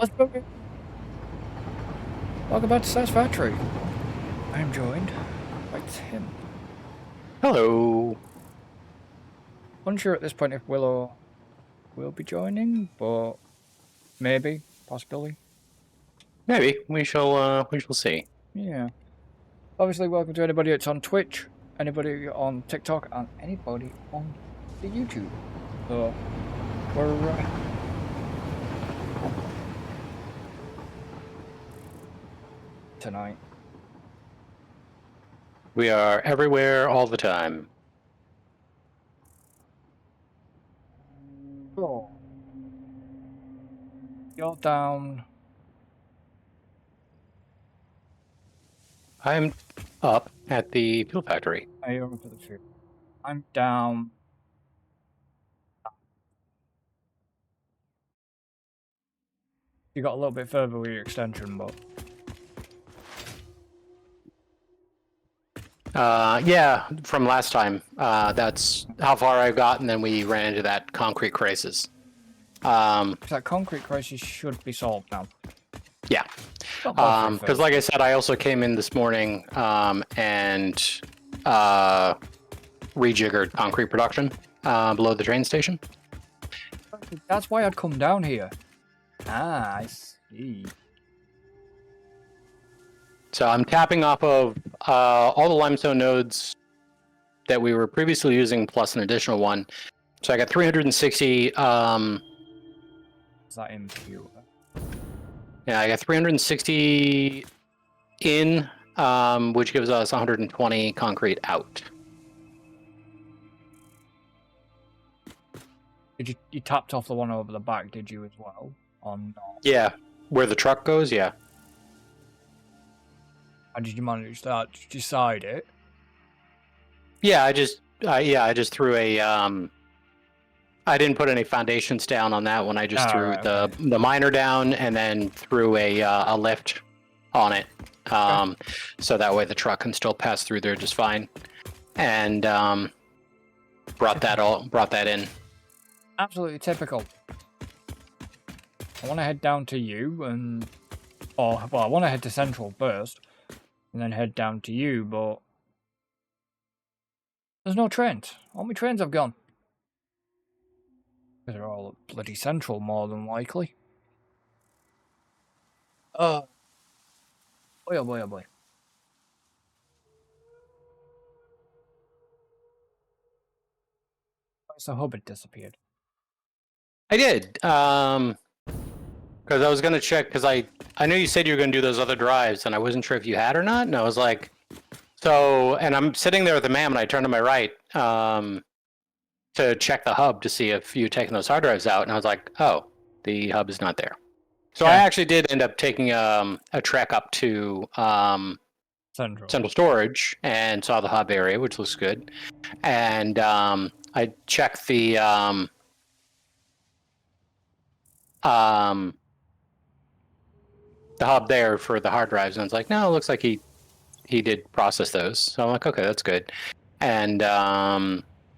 Let's go. Welcome back to Satisfactory. I am joined by Tim. Hello. Unsure at this point if Willow will be joining, but maybe, possibly. Maybe we shall see. Yeah. Obviously, welcome to anybody that's on Twitch, anybody on TikTok, and anybody on the YouTube. So we're tonight. We are everywhere all the time. Oh. You're down. I'm up at the fuel factory. You're up for the food. I'm down. You got a little bit further with your extension, but yeah, from last time. That's how far I've got, and then we ran into that concrete crisis. that concrete crisis should be solved now. Yeah. Because like I said, I also came in this morning and rejiggered concrete production below the train station. That's why I'd come down here. Ah, I see. So I'm tapping off of all the limestone nodes that we were previously using, plus an additional one. So I got 360. Is that impure? Yeah, I got 360 in, which gives us 120 concrete out. Did you tapped off the one over the back? Did you as well, or not? Yeah, where the truck goes. Yeah. How did you manage that? Did you side it? Yeah, I just threw a. I didn't put any foundations down on that one. I just threw the miner down and then threw a lift on it, so that way the truck can still pass through there just fine. And brought that in. Absolutely typical. I want to head down to you I want to head to Central first, and then head down to you, but there's no trains. All my trains have gone. They're all at bloody Central, more than likely. Boy, oh boy, oh boy. So hub had disappeared. I did, because I was gonna check, because I knew you said you were gonna do those other drives, and I wasn't sure if you had or not, and I was like, so, and I'm sitting there with the map, and I turned to my right to check the hub to see if you'd taken those hard drives out, and I was like, oh, the hub is not there. So I actually did end up taking a trek up to Central Storage and saw the hub area, which looks good, and I checked the hub there for the hard drives, and I was like, no, it looks like he did process those. So I'm like, okay, that's good. And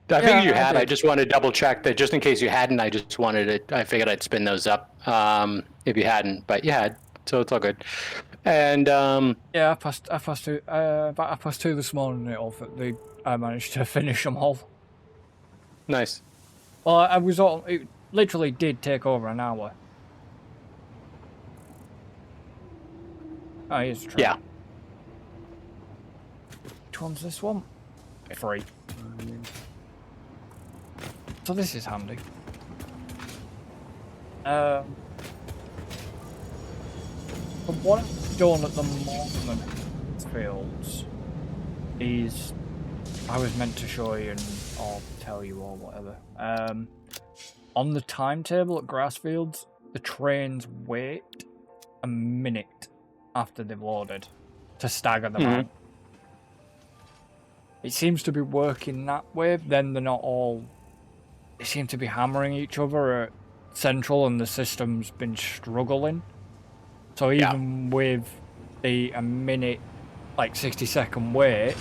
I figured you had. I just wanted to double check that just in case you hadn't. I just wanted it. I figured I'd spin those up if you hadn't, but you had, so it's all good. And yeah, I passed two. About 2:30 this morning. I managed to finish them all. Nice. Well, it literally did take over an hour. Oh, here's a train. Yeah. Which one's this one? 3. So this is handy. But what I've done at the moment, fields, is I was meant to show you or tell you or whatever. On the timetable at Grassfields, the trains wait a minute after they've loaded to stagger them out. It seems to be working that way. Then they're not all. They seem to be hammering each other at Central, and the system's been struggling. So even with a minute, like 60-second wait,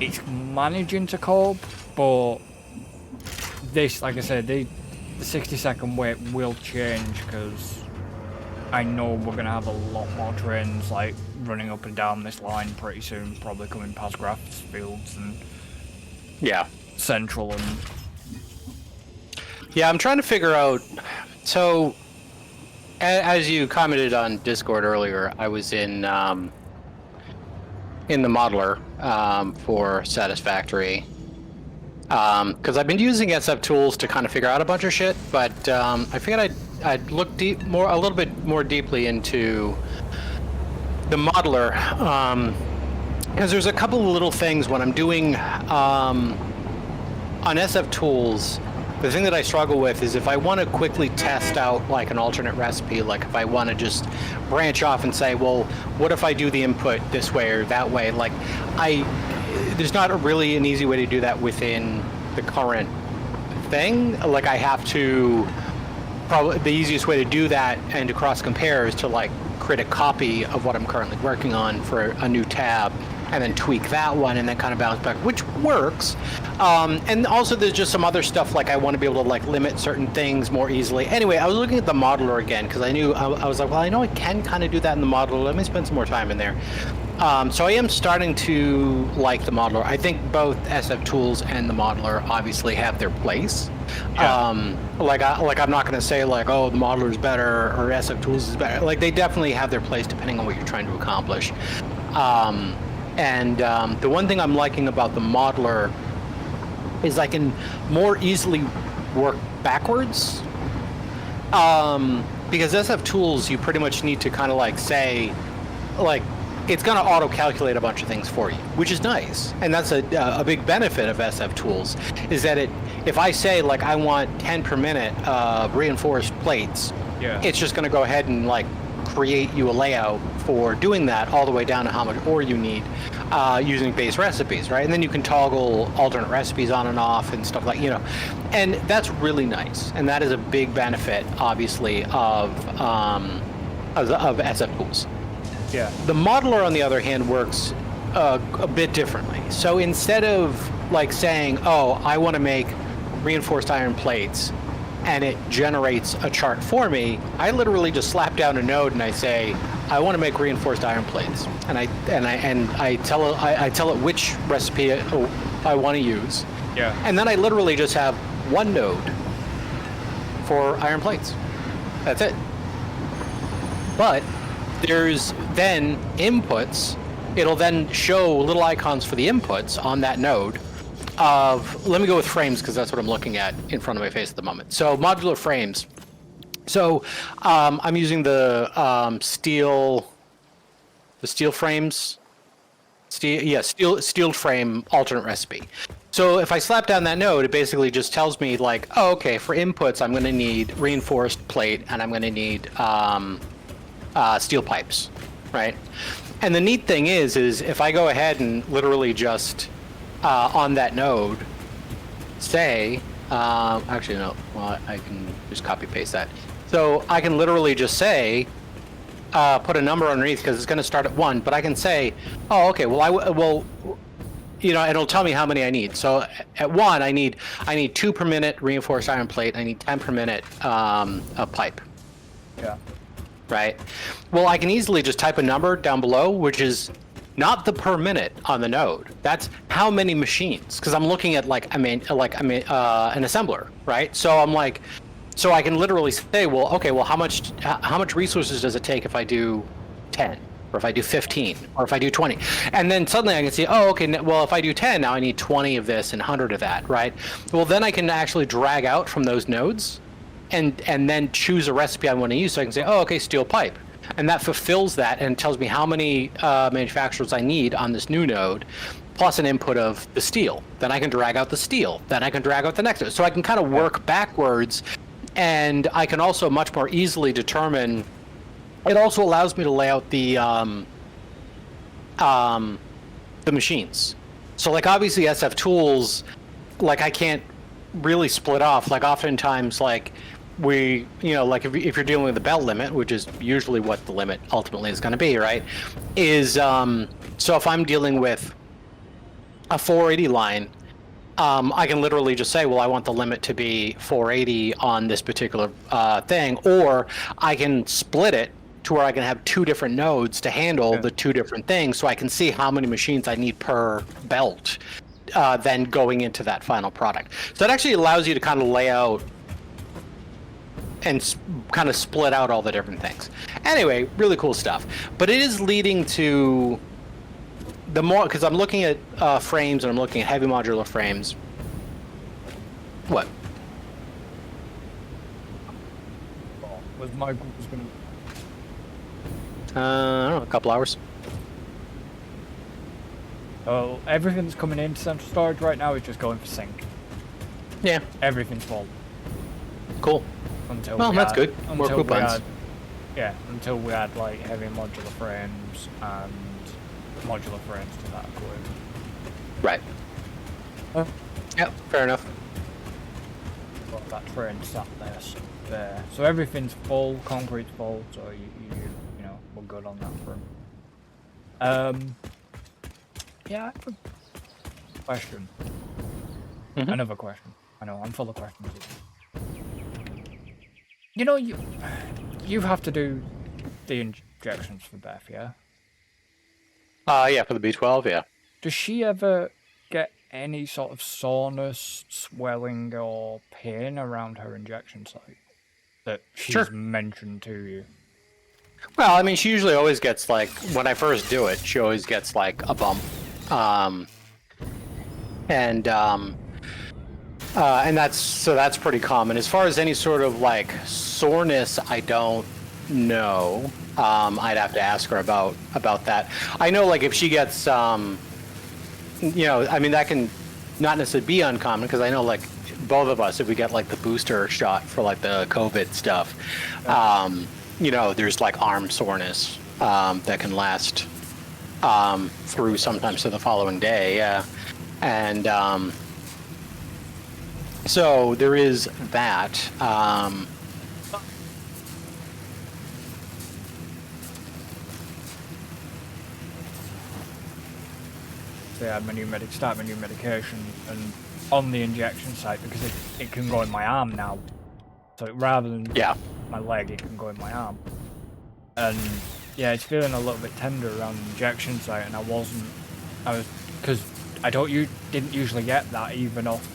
it's managing to cope. But this, like I said, the 60-second wait will change because I know we're gonna have a lot more trains like running up and down this line pretty soon, probably coming past grass fields and Yeah. central and Yeah, I'm trying to figure out. So, as you commented on Discord earlier, I was in the modeler for Satisfactory because I've been using SF tools to kind of figure out a bunch of shit, but I figured I'd look a little bit more deeply into the modeler because there's a couple of little things when I'm doing on SF tools. The thing that I struggle with is if I want to quickly test out like an alternate recipe, like if I want to just branch off and say, well, what if I do the input this way or that way? Like there's not really an easy way to do that within the current thing. Like I have to, probably the easiest way to do that and to cross compare is to like create a copy of what I'm currently working on for a new tab and then tweak that one and then kind of bounce back, which works. And also there's just some other stuff like I want to be able to like limit certain things more easily. Anyway, I was looking at the modeler again because I knew, I was like, well, I know I can kind of do that in the modeler. Let me spend some more time in there. So I am starting to like the modeler. I think both SF tools and the modeler obviously have their place. Yeah. Like I'm not going to say like, oh, the modeler is better or SF tools is better. Like they definitely have their place depending on what you're trying to accomplish. And the one thing I'm liking about the modeler is I can more easily work backwards. Because SF tools, you pretty much need to kind of like say, like, it's going to auto-calculate a bunch of things for you, which is nice. And that's a big benefit of SF tools, is that if I say, like, I want 10 per minute reinforced plates, Yeah. it's just going to go ahead and, like, create you a layout for doing that all the way down to how much ore you need using base recipes, right? And then you can toggle alternate recipes on and off and stuff like, you know. And that's really nice. And that is a big benefit, obviously, of SF tools. Yeah. The modeler, on the other hand, works a bit differently. So instead of like saying, oh, I want to make reinforced iron plates, and it generates a chart for me, I literally just slap down a node and I say, I want to make reinforced iron plates, and I tell it which recipe I want to use. Yeah. And then I literally just have one node for iron plates. That's it. But there's then inputs. It'll then show little icons for the inputs on that node of, let me go with frames because that's what I'm looking at in front of my face at the moment. So modular frames. So I'm using the steel frames. Steel frame alternate recipe. So if I slap down that node, it basically just tells me like, oh, okay, for inputs, I'm going to need reinforced plate and I'm going to need steel pipes, right? And the neat thing is if I go ahead and literally just on that node say, actually no, well, I can just copy paste that. So I can literally just say, put a number underneath because it's going to start at 1, but I can say, oh, okay, well, you know, it'll tell me how many I need. So at 1, I need 2 per minute reinforced iron plate. I need 10 per minute a pipe. Yeah. Right. Well, I can easily just type a number down below, which is not the per minute on the node. That's how many machines, because I'm looking at an assembler, right? So I'm like, so I can literally say, well, okay, well, how much resources does it take if I do 10, or if I do 15, or if I do 20? And then suddenly I can see, oh, okay, well, if I do 10, now I need 20 of this and 100 of that, right? Well, then I can actually drag out from those nodes and then choose a recipe I want to use. So I can say, oh, okay, steel pipe. And that fulfills that and tells me how many manufacturers I need on this new node, plus an input of the steel. Then I can drag out the steel. Then I can drag out the next node. So I can kind of work backwards, and I can also much more easily determine. It also allows me to lay out the machines. So like obviously SF tools, like I can't really split off. Like oftentimes, like we, you know, like if you're dealing with the belt limit, which is usually what the limit ultimately is going to be, right? Is so if I'm dealing with a 480 line, I can literally just say, well, I want the limit to be 480 on this particular thing, or I can split it to where I can have 2 different nodes to handle the 2 different things, so I can see how many machines I need per belt, then going into that final product. So it actually allows you to kind of lay out and kind of split out all the different things. Anyway, really cool stuff. But it is leading to the more, because I'm looking at frames and I'm looking at heavy modular frames. What? Was my group was gonna. I don't know, a couple hours. Oh, everything that's coming into central storage right now is just going for sync. Yeah. Everything's full. Cool. Until well, that's good. More until coupons. until we had like heavy modular frames and modular frames to that equipment. Right. Yep, fair enough. Well, that train sat there. So everything's full, concrete's full, so you know, we're good on that front. Yeah, I have a question. Another question. I know, I'm full of questions. You know, you have to do the injections for Beth, yeah? Yeah, for the B12, yeah. Does she ever get any sort of soreness, swelling, or pain around her injection site that she's mentioned to you? Well, I mean, she usually always gets, like, when I first do it, she always gets, like, a bump. And that's pretty common. As far as any sort of, like, soreness, I don't know. I'd have to ask her about that. I know, like, if she gets, you know, I mean, that can not necessarily be uncommon, because I know, like, both of us, if we get, like, the booster shot for, like, the COVID stuff, you know, there's, like, arm soreness that can last through sometimes to the following day, yeah. And so there is that. Say I start my new medication, and on the injection site, because it can go in my arm now. So rather than my leg, it can go in my arm. And yeah, it's feeling a little bit tender around the injection site, and because didn't usually get that even off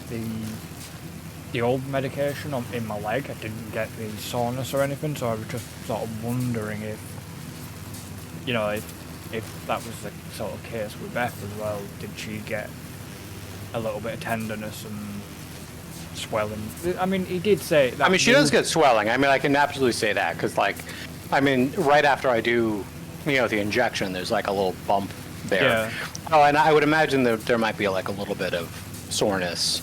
the old medication in my leg. I didn't get the soreness or anything, so I was just sort of wondering if, you know, if that was the sort of case with Beth as well. Did she get a little bit of tenderness and swelling? I mean, he did say that. I mean, she does get swelling. I mean, I can absolutely say that, because, like, I mean, right after I do, you know, the injection, there's like a little bump there. Yeah. Oh, and I would imagine that there might be like a little bit of soreness,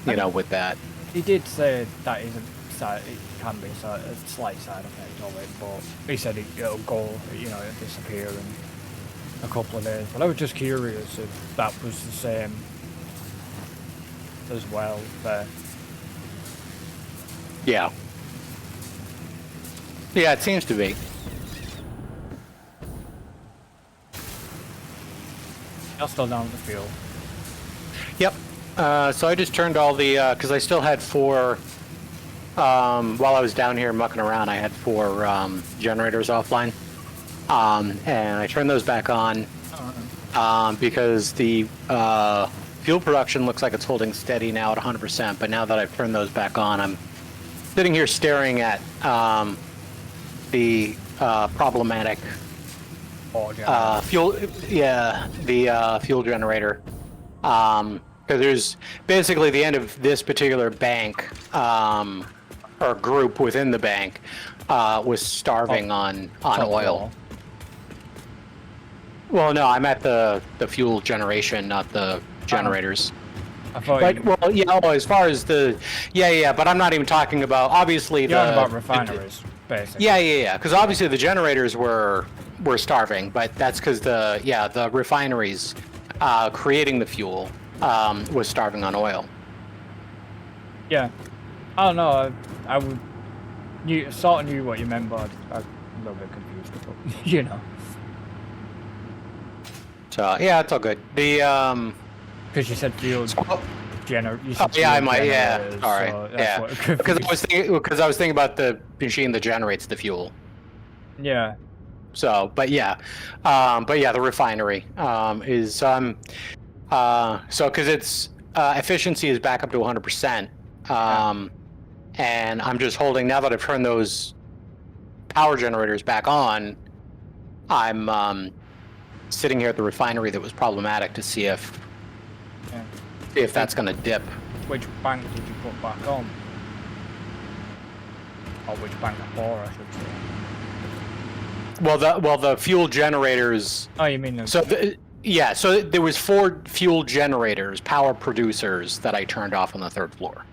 you know, with that. He did say that it can be a slight side effect of it, but he said it'll go, you know, it'll disappear in a couple of days. But I was just curious if that was the same as well there. Yeah. Yeah, it seems to be. You're still down at the field. Yep. So I just turned all the, because I still had 4, while I was down here mucking around, I had 4 generators offline. And I turned those back on because the fuel production looks like it's holding steady now at 100%. But now that I've turned those back on, I'm sitting here staring at the problematic fuel, the fuel generator. Because there's basically the end of this particular bank, or group within the bank, was starving on oil. Well, no, I'm at the fuel generation, not the generators. I thought as far as the, but I'm not even talking about, obviously, about refineries, basically. Yeah, because obviously the generators were starving, but that's because the refineries creating the fuel was starving on oil. Yeah. I don't know, I would, you sort of knew what you meant, but I'm a little bit confused, but, you know. So, yeah, it's all good. The, because you said fuel I might, all right, so because I was thinking about the machine that generates the fuel. Yeah. So, but yeah, the refinery is so because its efficiency is back up to 100%. And I'm just holding now that I've turned those power generators back on. I'm sitting here at the refinery that was problematic to see if that's going to dip. Which bank did you put back on? Or which bank before, I should say. Well, the fuel generators. Oh, you mean the... So so there was 4 fuel generators, power producers that I turned off on the 3rd floor.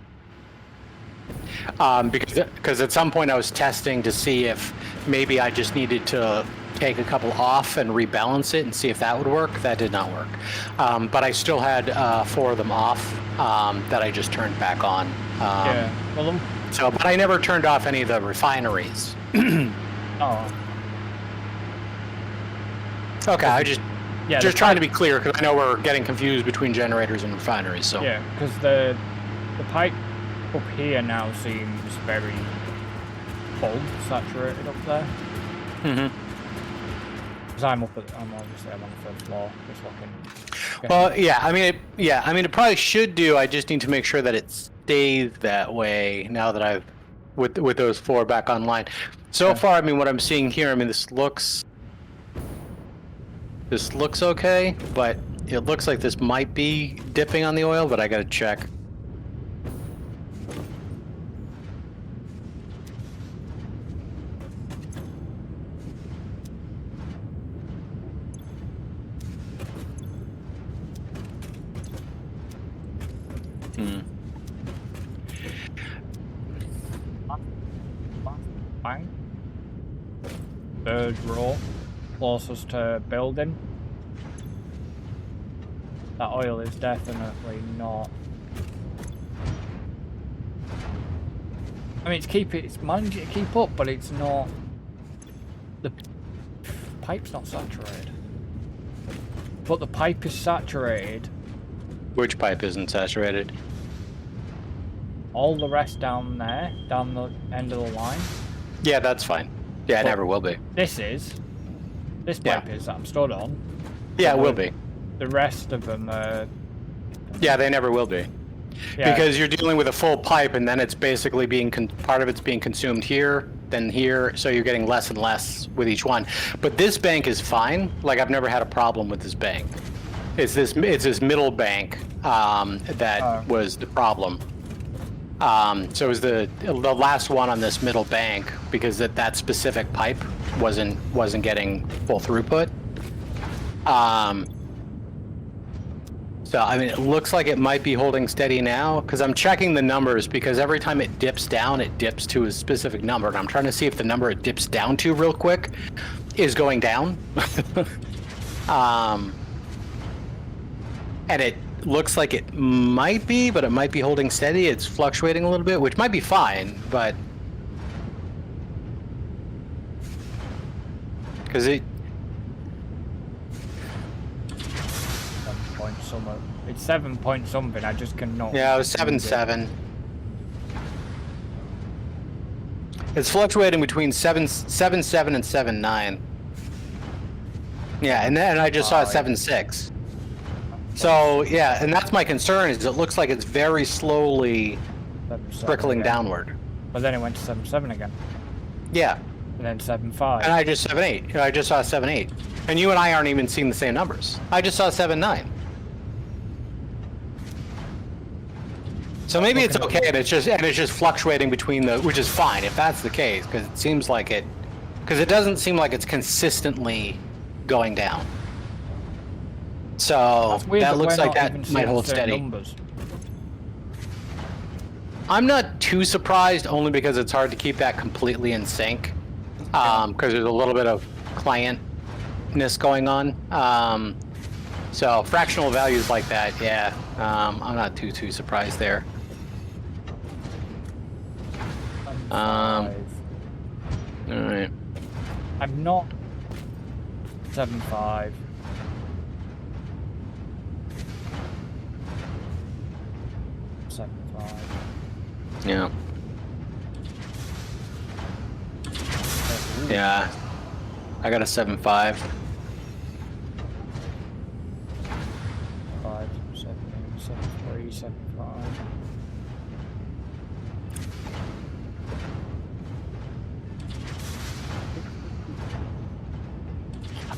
Because at some point I was testing to see if maybe I just needed to take a couple off and rebalance it and see if that would work. That did not work. But I still had 4 of them off that I just turned back on. Yeah. Well, but I never turned off any of the refineries. Oh. Okay, I just trying to be clear because I know we're getting confused between generators and refineries. So yeah, because the pipe up here now seems very full, saturated up there. Because I'm obviously on the 3rd floor, just looking. Well, yeah, I mean, it probably should do. I just need to make sure that it stays that way now that I've with those 4 back online. So far, I mean, what I'm seeing here, I mean, this looks okay, but it looks like this might be dipping on the oil, but I gotta check. Bang. 3rd row, closest to building. That oil is definitely not. I mean, it's managing to keep up, but it's not. The pipe's not saturated. But the pipe is saturated. Which pipe isn't saturated? All the rest down there, down the end of the line. Yeah, that's fine. Yeah, it never will be. This pipe is that I'm stood on. Yeah, it will be. The rest of them yeah, they never will be. Yeah. Because you're dealing with a full pipe, and then it's basically being part of it's being consumed here, then here, so you're getting less and less with each one. But this bank is fine. Like, I've never had a problem with this bank. It's this middle bank that was the problem. So it was the last one on this middle bank because that specific pipe wasn't getting full throughput. So I mean, it looks like it might be holding steady now because I'm checking the numbers because every time it dips down, it dips to a specific number, and I'm trying to see if the number it dips down to real quick is going down. And it looks like it might be, but it might be holding steady. It's fluctuating a little bit, which might be fine, but because it 7 point something. It's 7 point something. I just cannot. Yeah, it was 7.7. It's fluctuating between 7.7 and 7.9. Yeah, and then I just saw 7.6. So yeah, and that's my concern. Is it looks like it's very slowly trickling downward. But then it went to 7.7 again. Yeah. And then 7.5. And I just 7.8. I just saw 7.8. And you and I aren't even seeing the same numbers. I just saw 7.9. So maybe it's okay, and it's just fluctuating between the, which is fine if that's the case, because it seems like it doesn't seem like it's consistently going down. So that looks like that might hold steady. Numbers. I'm not too surprised, only because it's hard to keep that completely in sync, because there's a little bit of clientness going on. So fractional values like that, yeah, I'm not too surprised there. All right. I'm not 7.5. Yeah. Yeah. I got a 7.5. 5, 7, 7, 3, 7, 5.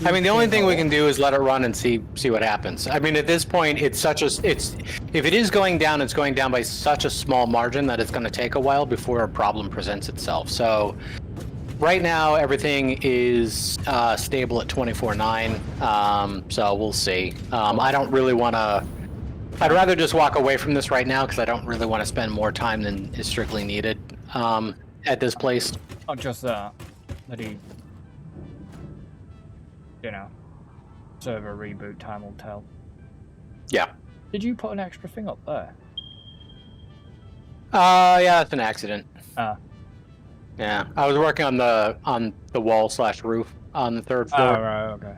I mean, the only thing we can do is let it run and see what happens. I mean, at this point, it's if it is going down, it's going down by such a small margin that it's going to take a while before a problem presents itself. So right now, everything is stable at 24.9. So we'll see. I don't really want to. I'd rather just walk away from this right now because I don't really want to spend more time than is strictly needed at this place. Not just that he, you know, server reboot time will tell. Yeah. Did you put an extra thing up there? Yeah, it's an accident. Ah. Yeah, I was working on the wall / roof on the 3rd floor. Oh, right, okay.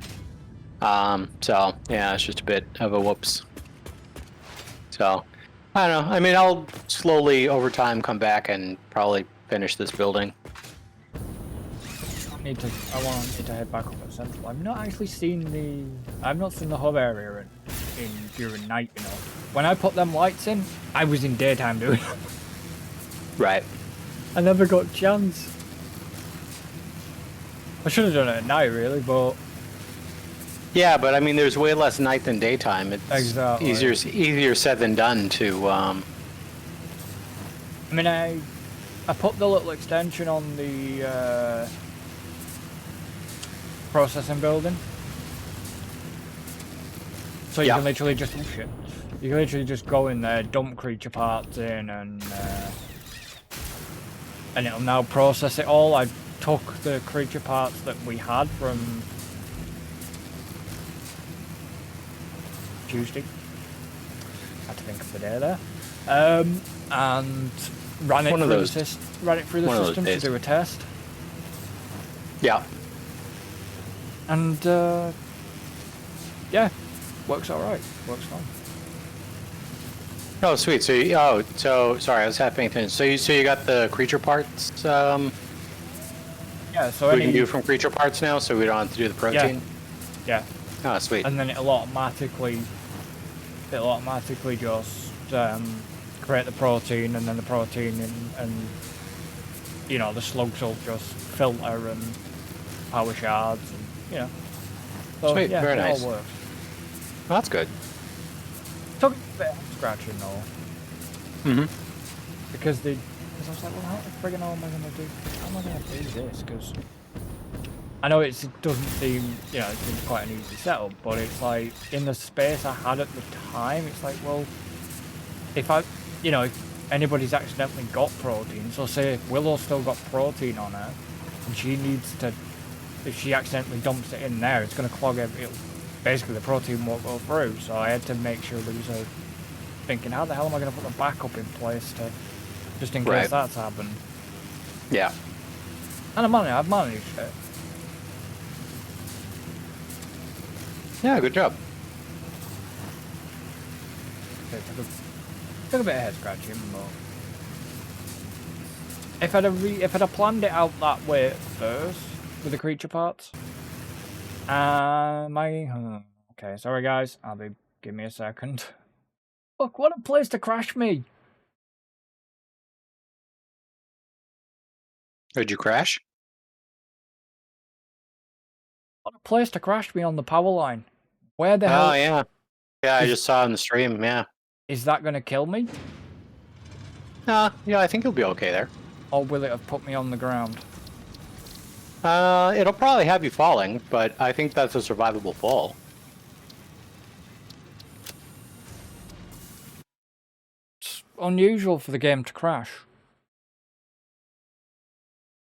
So yeah, it's just a bit of a whoops. So I don't know. I mean, I'll slowly over time come back and probably finish this building. I want to head back up at Central. I've not seen the hub area in during night. You know, when I put them lights in, I was in daytime doing it. Right. I never got a chance. I should have done it at night, really, but yeah, but I mean, there's way less night than daytime. It's exactly easier said than done to. I mean, I put the little extension on the processing building, so you can literally just push it. You can literally just go in there, dump creature parts in, and it'll now process it all. I took the creature parts that we had from Tuesday. Had to think of the day there, and ran it through the system to do a test. Yeah. And yeah, works all right. Works fine. Oh, sweet. So sorry, I was half paying attention. So you got the creature parts. Yeah. So we can do from creature parts now, so we don't have to do the protein. Yeah. Oh, sweet. And then it'll automatically just create the protein, and then the protein and you know the slugs will just filter and power shards, and you know. So, sweet. Yeah, very nice. It all works. Well, that's good. Took a bit of scratching though. Because I was like, well, how the friggin' hell am I gonna do? How am I gonna do this? Because I know it doesn't seem, you know, it seems quite an easy setup, but it's like in the space I had at the time, it's like, well, if anybody's accidentally got protein, so say if Willow's still got protein on her, and she needs to, if she accidentally dumps it in there, it's gonna clog basically the protein won't go through. So I had to make sure there was thinking, how the hell am I gonna put the backup in place to, just in case that's happened. Yeah. And I've managed it. Yeah, good job. It took a bit of head scratching, but if I'd have planned it out that way at first with the creature parts, okay, sorry guys, give me a second. Look, what a place to crash me! Did you crash? What a place to crash me on the power line. Where the hell? Oh yeah, I just saw in the stream. Yeah. Is that gonna kill me? Yeah, I think you'll be okay there. Or will it have put me on the ground? It'll probably have you falling, but I think that's a survivable fall. It's unusual for the game to crash.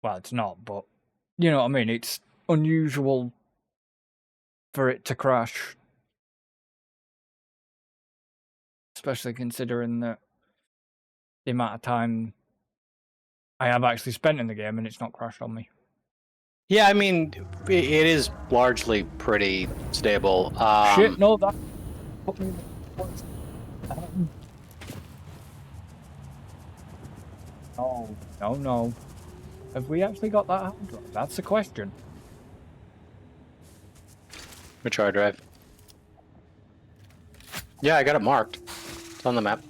Well, it's not, but you know what I mean. It's unusual for it to crash. Especially considering that the amount of time I have actually spent in the game and it's not crashed on me. Yeah, I mean, it is largely pretty stable. Shit, no, that put me in the... No. Have we actually got that hard drive? That's the question. Which hard drive? Yeah, I got it marked. It's on the map.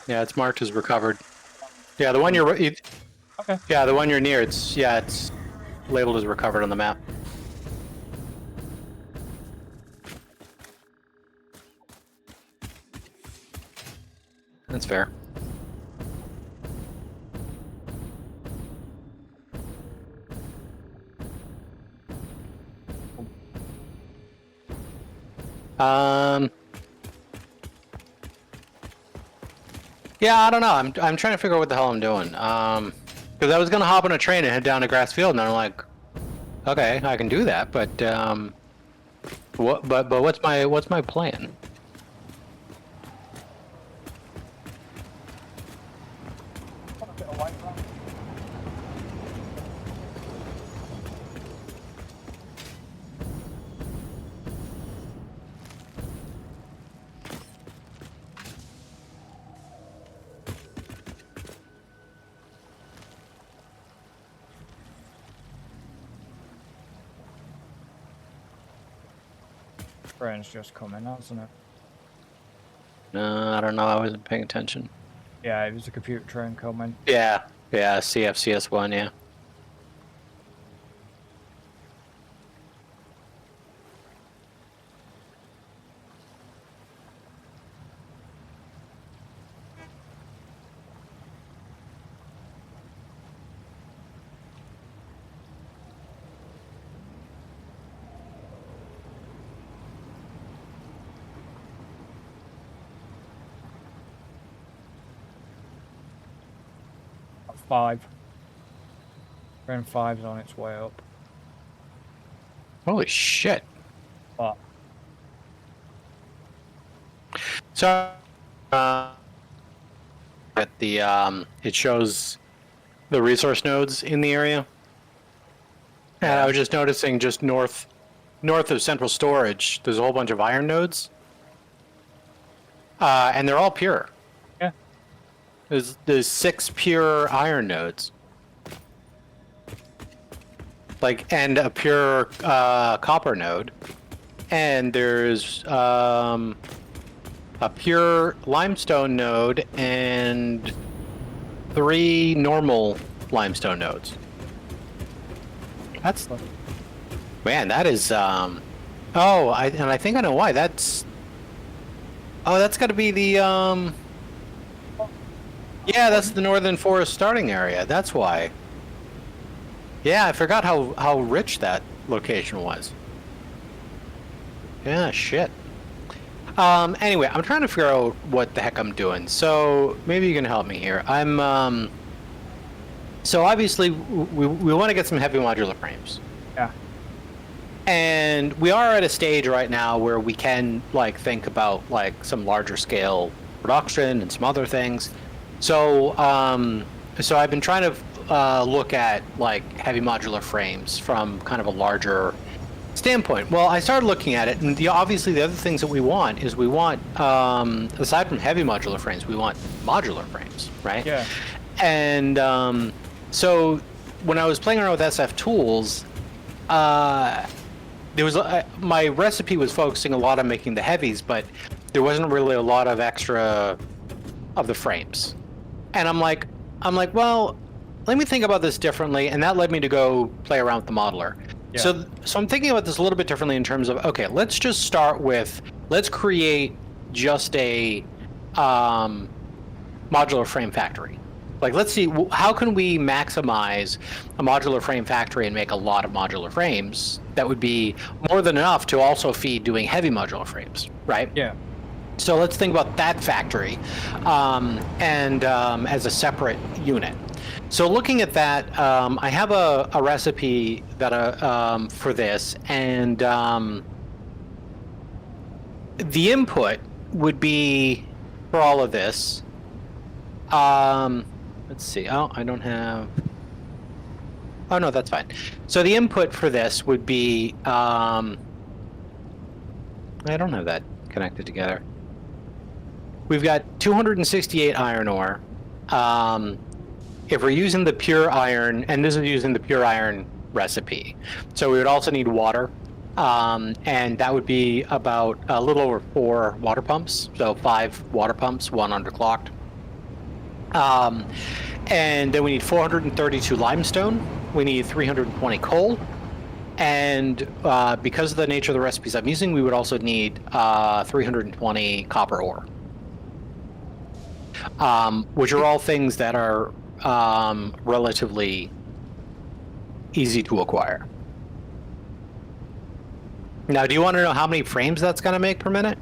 Yeah, it's marked as recovered. Yeah, the one you're... Okay. Yeah, the one you're near, it's labeled as recovered on the map. That's fair. Yeah, I don't know. I'm trying to figure out what the hell I'm doing. Because I was gonna hop on a train and head down to Grass Field, and I'm like, okay, I can do that, but what's my plan? Train's just coming, hasn't it? I don't know. I wasn't paying attention. Yeah, it was a computer train coming. Yeah, CFCS1, yeah. Five. Train 5's on its way up. Holy shit. But So, at the it shows the resource nodes in the area, and I was just noticing just north of central storage, there's a whole bunch of iron nodes, and they're all pure. yeah. There's 6 pure iron nodes, like, and a pure copper node, and there's a pure limestone node and 3 normal limestone nodes. That's, man, that is and I think I know why. That's got to be the yeah, that's the Northern Forest starting area. That's why. Yeah, I forgot how rich that location was. Yeah, shit. Anyway, I'm trying to figure out what the heck I'm doing. So maybe you can help me here. So obviously we want to get some heavy modular frames. Yeah. And we are at a stage right now where we can like think about like some larger scale production and some other things. So so I've been trying to look at like heavy modular frames from kind of a larger standpoint. Well, I started looking at it, and obviously the other things that we want is aside from heavy modular frames, we want modular frames, right? Yeah. And so when I was playing around with SF tools, there was my recipe was focusing a lot on making the heavies, but there wasn't really a lot of extra of the frames. And I'm like, well, let me think about this differently, and that led me to go play around with the modeler. Yeah. So I'm thinking about this a little bit differently in terms of, okay, let's just start with, let's create just a modular frame factory. Like, let's see, how can we maximize a modular frame factory and make a lot of modular frames that would be more than enough to also feed doing heavy modular frames, right? Yeah. So let's think about that factory as a separate unit. So looking at that, I have a recipe that for this, and the input would be for all of this. Let's see. Oh, I don't have. Oh no, that's fine. So the input for this would be. I don't have that connected together. We've got 268 iron ore. If we're using the pure iron, and this is using the pure iron recipe. So we would also need water, and that would be about a little over 4 water pumps. So 5 water pumps, 1 underclocked. And then we need 432 limestone. We need 320 coal. And because of the nature of the recipes I'm using, we would also need 320 copper ore. Which are all things that are relatively easy to acquire. Now, do you want to know how many frames that's going to make per minute?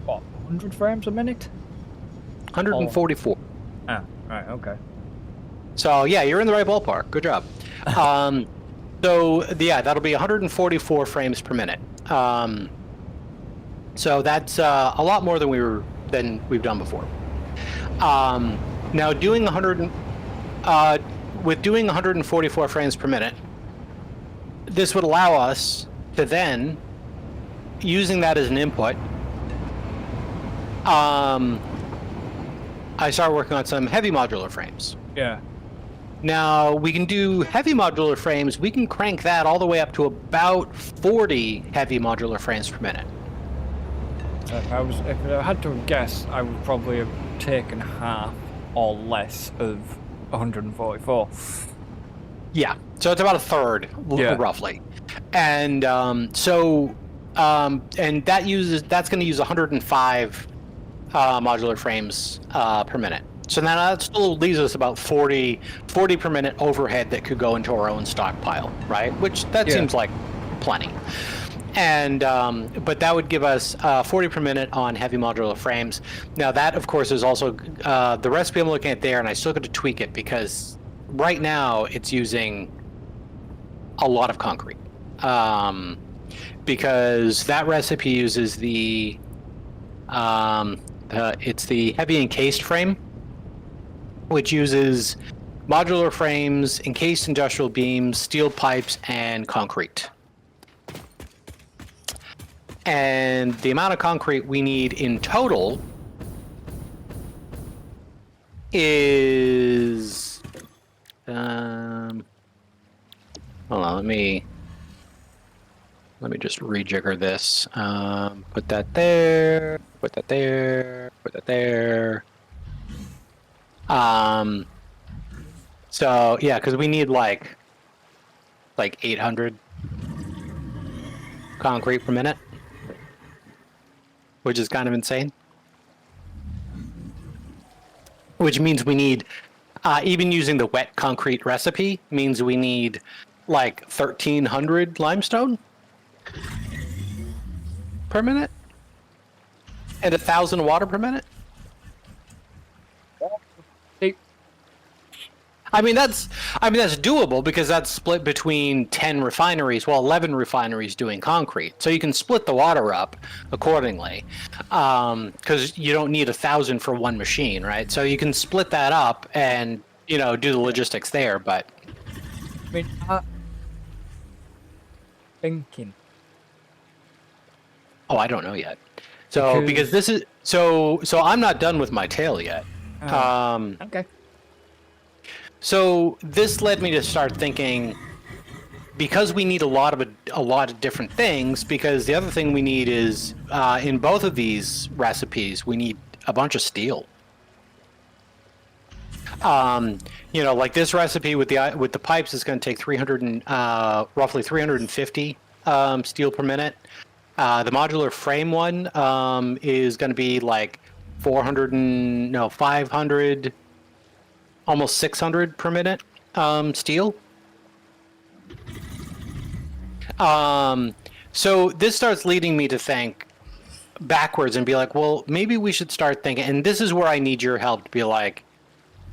What, 100 frames a minute? 144. Ah, right, okay. So yeah, you're in the right ballpark. Good job. So yeah, that'll be 144 frames per minute. So that's a lot more than we've done before. Now doing with doing 144 frames per minute, this would allow us to then, using that as an input, I started working on some heavy modular frames. Yeah. Now we can do heavy modular frames. We can crank that all the way up to about 40 heavy modular frames per minute. So if I had to guess, I would probably have taken half or less of 144. Yeah, so it's about a third, roughly. And and that's going to use 105 modular frames per minute. So now that still leaves us about 40 per minute overhead that could go into our own stockpile, right? Which that seems like plenty. And but that would give us 40 per minute on heavy modular frames. Now that, of course, is also the recipe I'm looking at there, and I still got to tweak it because right now it's using a lot of concrete. Because that recipe uses it's the heavy encased frame, which uses modular frames, encased industrial beams, steel pipes, and concrete. And the amount of concrete we need in total is... hold on, let me just rejigger this. Put that there, put that there, put that there. So yeah, because we need like 800 concrete per minute, which is kind of insane. Which means we need, even using the wet concrete recipe, means we need like 1,300 limestone per minute and 1,000 water per minute. I mean that's doable because that's split between 10 refineries, well 11 refineries doing concrete. So you can split the water up accordingly, because you don't need 1,000 for one machine, right? So you can split that up and do the logistics there. But I mean, thinking. Oh, I don't know yet. So because this is so I'm not done with my tale yet. Okay. So this led me to start thinking, because we need a lot of different things, because the other thing we need is in both of these recipes we need a bunch of steel. Like this recipe with the pipes is going to take roughly 350 steel per minute. The modular frame one is going to be like 500, almost 600 per minute steel. So this starts leading me to think backwards and be like, well, maybe we should start thinking, and this is where I need your help to be like,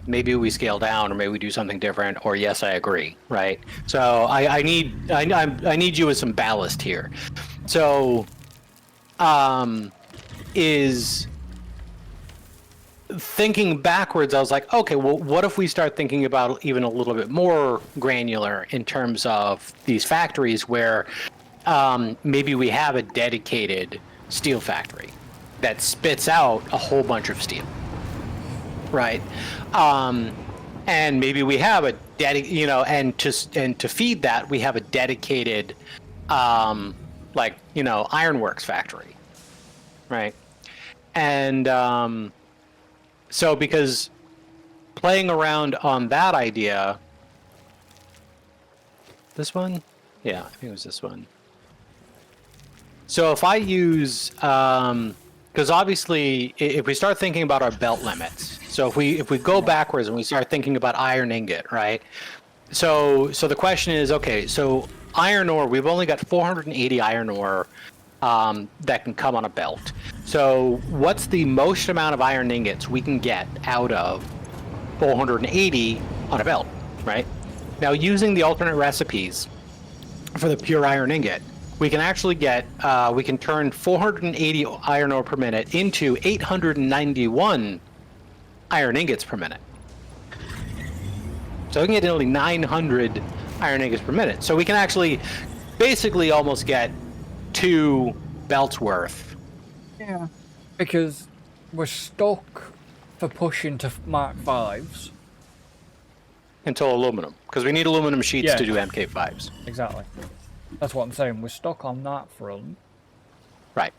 maybe we scale down, or maybe we do something different, or yes, I agree, right? So I need you as some ballast here. So, is thinking backwards, I was like, okay, well, what if we start thinking about even a little bit more granular in terms of these factories where maybe we have a dedicated steel factory, that spits out a whole bunch of steel, right? And maybe we have a and to feed that we have a dedicated ironworks factory, right? And so because playing around on that idea, this one, yeah, I think it was this one. So if I use because obviously if we start thinking about our belt limits, so if we go backwards and we start thinking about iron ingot, right? So the question is, okay, so iron ore, we've only got 480 iron ore that can come on a belt. So what's the most amount of iron ingots we can get out of 480 on a belt, right? Now, using the alternate recipes for the pure iron ingot, we can actually get, we can turn 480 iron ore per minute into 891 iron ingots per minute. So we can get nearly 900 iron ingots per minute. So we can actually basically almost get 2 belts worth. Yeah, because we're stuck for pushing to Mark 5s. Until aluminum, because we need aluminum sheets to do MK5s. Exactly. That's what I'm saying. We're stuck on that front. Right.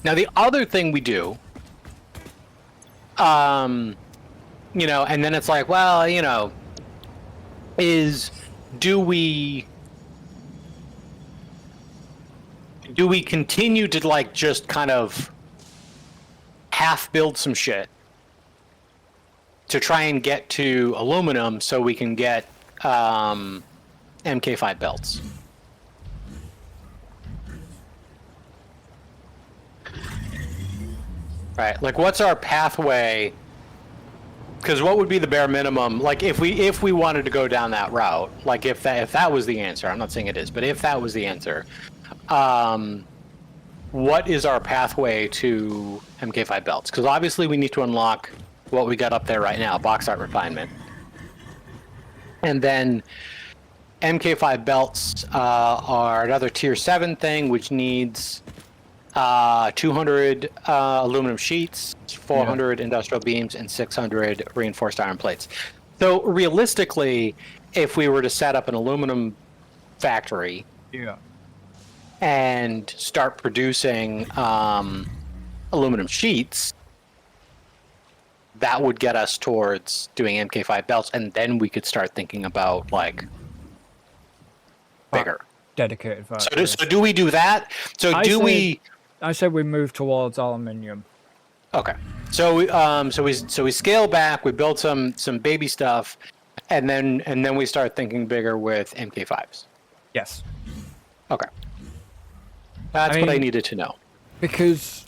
Now the other thing we do, and then it's like, well, is do we continue to just kind of half build some shit to try and get to aluminum so we can get MK5 belts? Right, what's our pathway? Because what would be the bare minimum? If we wanted to go down that route, if that was the answer, I'm not saying it is, but if that was the answer, what is our pathway to MK5 belts? Because obviously we need to unlock what we got up there right now, bauxite refinement, and then MK5 belts are another tier 7 thing, which needs 200 aluminum sheets, 400 industrial beams, and 600 reinforced iron plates. So realistically, if we were to set up an aluminum factory and start producing aluminum sheets, that would get us towards doing MK5 belts, and then we could start thinking about bigger dedicated factory. So do we do that? I said we move towards aluminium. Okay, so we scale back. We build some baby stuff, and then we start thinking bigger with MK5s. Yes. Okay. That's what I needed to know. Because,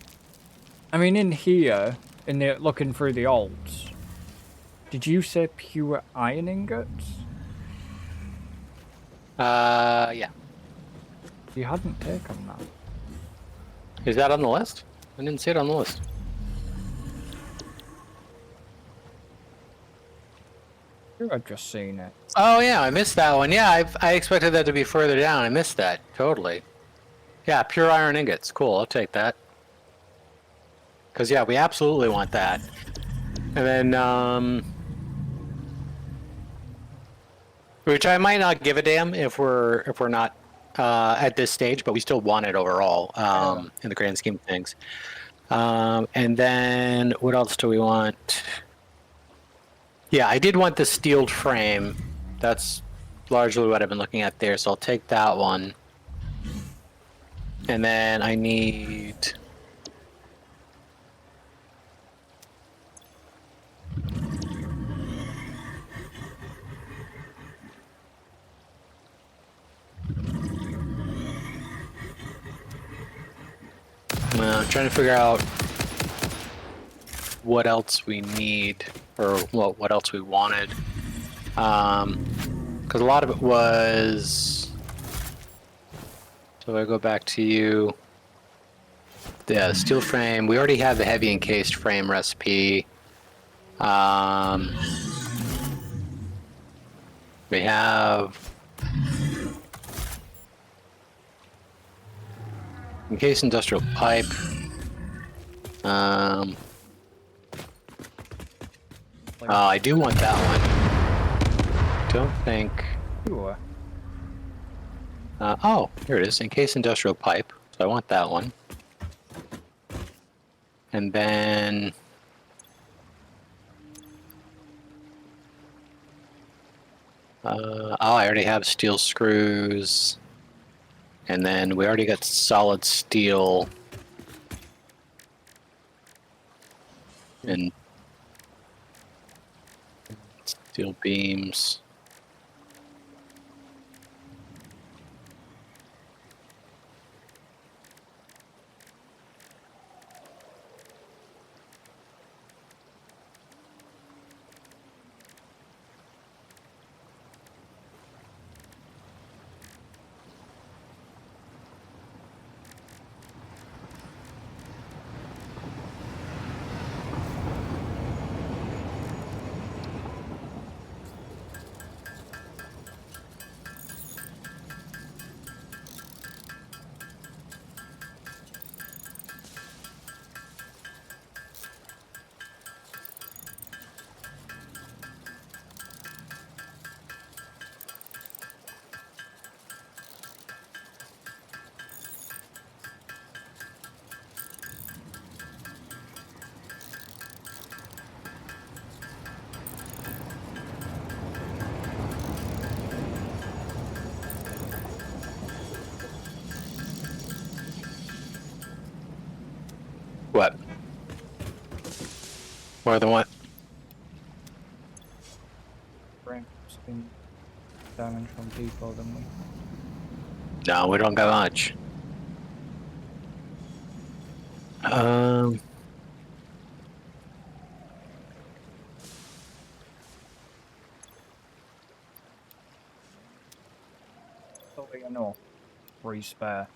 in here, looking through the alts, did you say pure iron ingots? Yeah. You hadn't taken that. Is that on the list? I didn't see it on the list. I've just seen it. Oh yeah, I missed that one. Yeah, I expected that to be further down. I missed that totally. Yeah, pure iron ingots. Cool, I'll take that. Because yeah, we absolutely want that. And then which I might not give a damn if we're not at this stage, but we still want it overall in the grand scheme of things. And then what else do we want? Yeah, I did want the steeled frame. That's largely what I've been looking at there, so I'll take that one. And then I need... I'm trying to figure out what else we need, or what else we wanted. Because a lot of it was... So if I go back to you... Yeah, steel frame. We already have the heavy encased frame recipe. We have... encased industrial pipe. Like, Oh, I do want that one. Don't think. sure. Oh, here it is. Encased industrial pipe. So I want that one. And then. Oh, I already have steel screws. And then we already got solid steel. And steel beams. What? More than what? Frame's been damaged from depot, than we. No, we don't got much. So you know, 3 spare.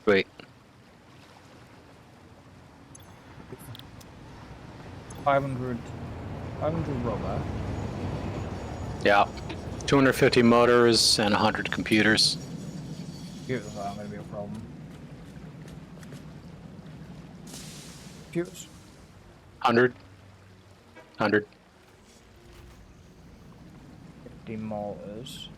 Wait. 500 rubber. Yeah. 250 motors and 100 computers. Computers aren't going to be a problem. Computers. 100. 100. 50 motors.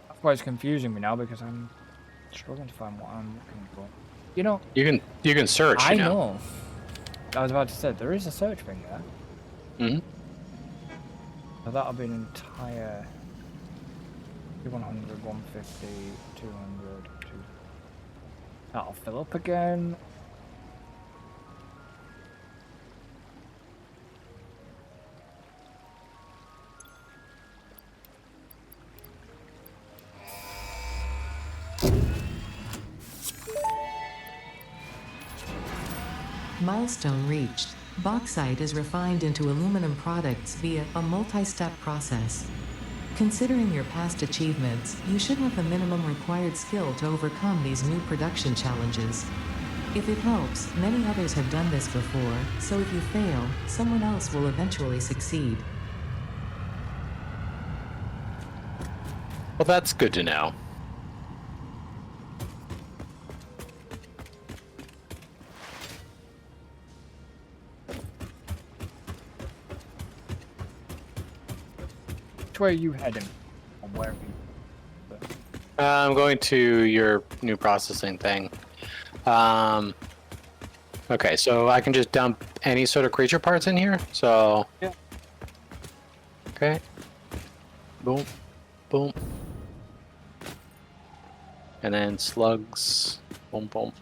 That's why it's confusing me now, because I'm struggling to find what I'm looking for. You know, You can search. I You know. know. I was about to say there is a search thing there. Mm-hmm. So that'll be an entire 100, 150, 200, 2. That'll fill up again. Milestone reached. Bauxite is refined into aluminum products via a multi-step process. Considering your past achievements, you should have the minimum required skill to overcome these new production challenges. If it helps, many others have done this before, so if you fail, someone else will eventually succeed. Well, that's good to know. Which way are you heading? Or where are you? I'm going to your new processing thing. Okay, so I can just dump any sort of creature parts in here. So. Yeah. Okay. Boom. Boom. And then slugs. Boom, boom.